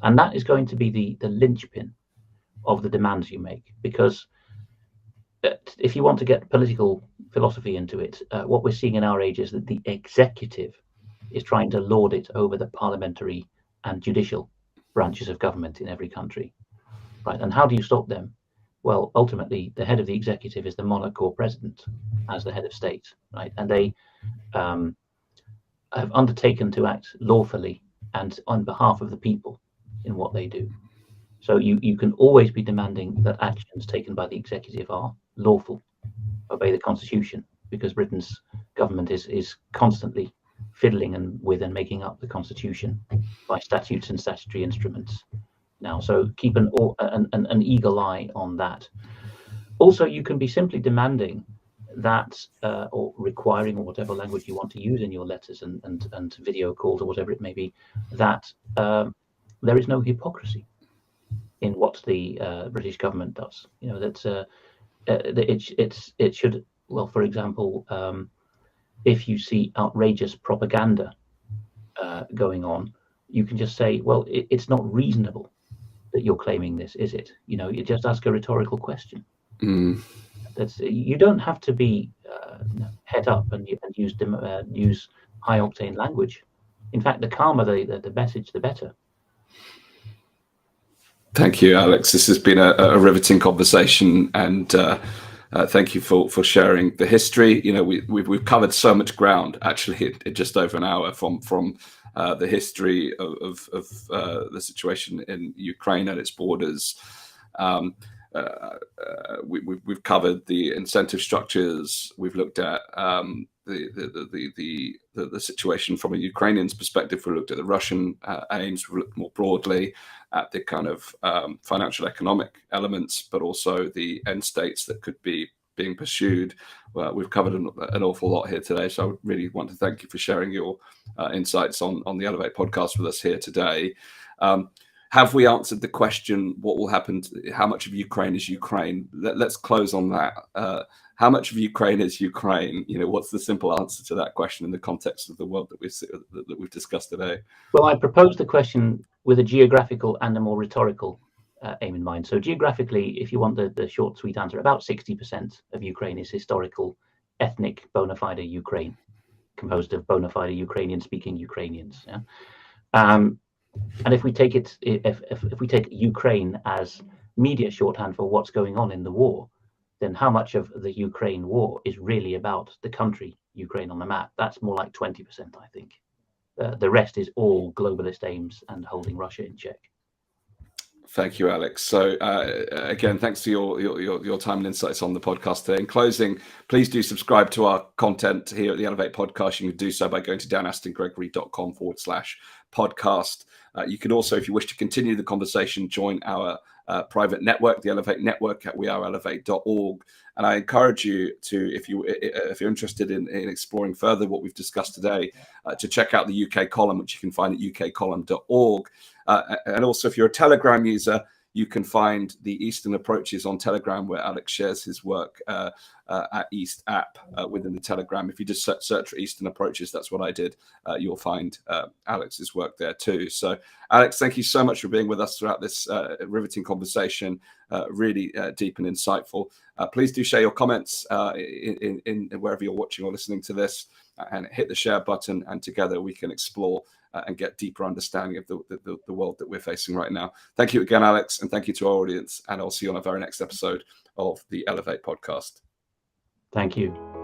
and that is going to be the linchpin of the demands you make. Because if you want to get political philosophy into it, what we're seeing in our age is that the executive is trying to lord it over the parliamentary and judicial branches of government in every country. Right, and how do you stop them? Well, ultimately, the head of the executive is the monarch or president as the head of state, right? And they have undertaken to act lawfully and on behalf of the people in what they do. So you can always be demanding that actions taken by the executive are lawful, obey the Constitution, because Britain's government is constantly fiddling with and making up the Constitution by statutes and statutory instruments now. So keep an eagle eye on that. Also, you can be simply demanding that, or requiring, or whatever language you want to use in your letters and video calls or whatever it may be, that there is no hypocrisy in what the British government does. That it should, well, for example, if you see outrageous propaganda going on, you can just say, well, it's not reasonable that you're claiming this, is it? You just ask a rhetorical question. You don't have to be het up and use high octane language. In fact, the calmer the message, the better. Thank you, Alex. This has been a riveting conversation, and thank you for sharing the history. We've covered so much ground actually in just over an hour, from the history of the situation in Ukraine and its borders. We've covered the incentive structures. We've looked at the situation from a Ukrainian's perspective. We looked at the Russian aims. We looked more broadly at the kind of financial economic elements, but also the end states that could be being pursued. We've covered an awful lot here today, so I really want to thank you for sharing your insights on the Elevate podcast with us here today. Have we answered the question, what will happen? How much of Ukraine is Ukraine? Let's close on that. How much of Ukraine is Ukraine? What's the simple answer to that question in the context of the world that we've discussed today? Well, I proposed the question with a geographical and a more rhetorical aim in mind. So geographically, if you want the short, sweet answer, about 60% of Ukraine is historical, ethnic, bona fide Ukraine, composed of bona fide Ukrainian-speaking Ukrainians. Yeah? And if we take it, if we take Ukraine as media shorthand for what's going on in the war, then how much of the Ukraine war is really about the country Ukraine on the map? That's more like 20%, I think. The rest is all globalist aims and holding Russia in check. Thank you, Alex. So again, thanks for your time and insights on the podcast today. In closing, please do subscribe to our content here at the Elevate podcast. You can do so by going to danastingregory.com/podcast. podcast. You can also, if you wish to continue the conversation, join our private network, the Elevate Network at weareelevate.org. And I encourage you to, if you're interested in exploring further what we've discussed today, to check out the UK column, which you can find at ukcolumn.org. And also, if you're a Telegram user, you can find the Eastern Approaches on Telegram, where Alex shares his work at East app within the Telegram. If you just search for Eastern Approaches, that's what I did. You'll find Alex's work there too. So, Alex, thank you so much for being with us throughout this riveting conversation, really deep and insightful. Please do share your comments in wherever you're watching or listening to this, and hit the share button, and together we can explore and get deeper understanding of the world that we're facing right now. Thank you again, Alex, and thank you to our audience. And I'll see you on our very next episode of the Elevate podcast. Thank you.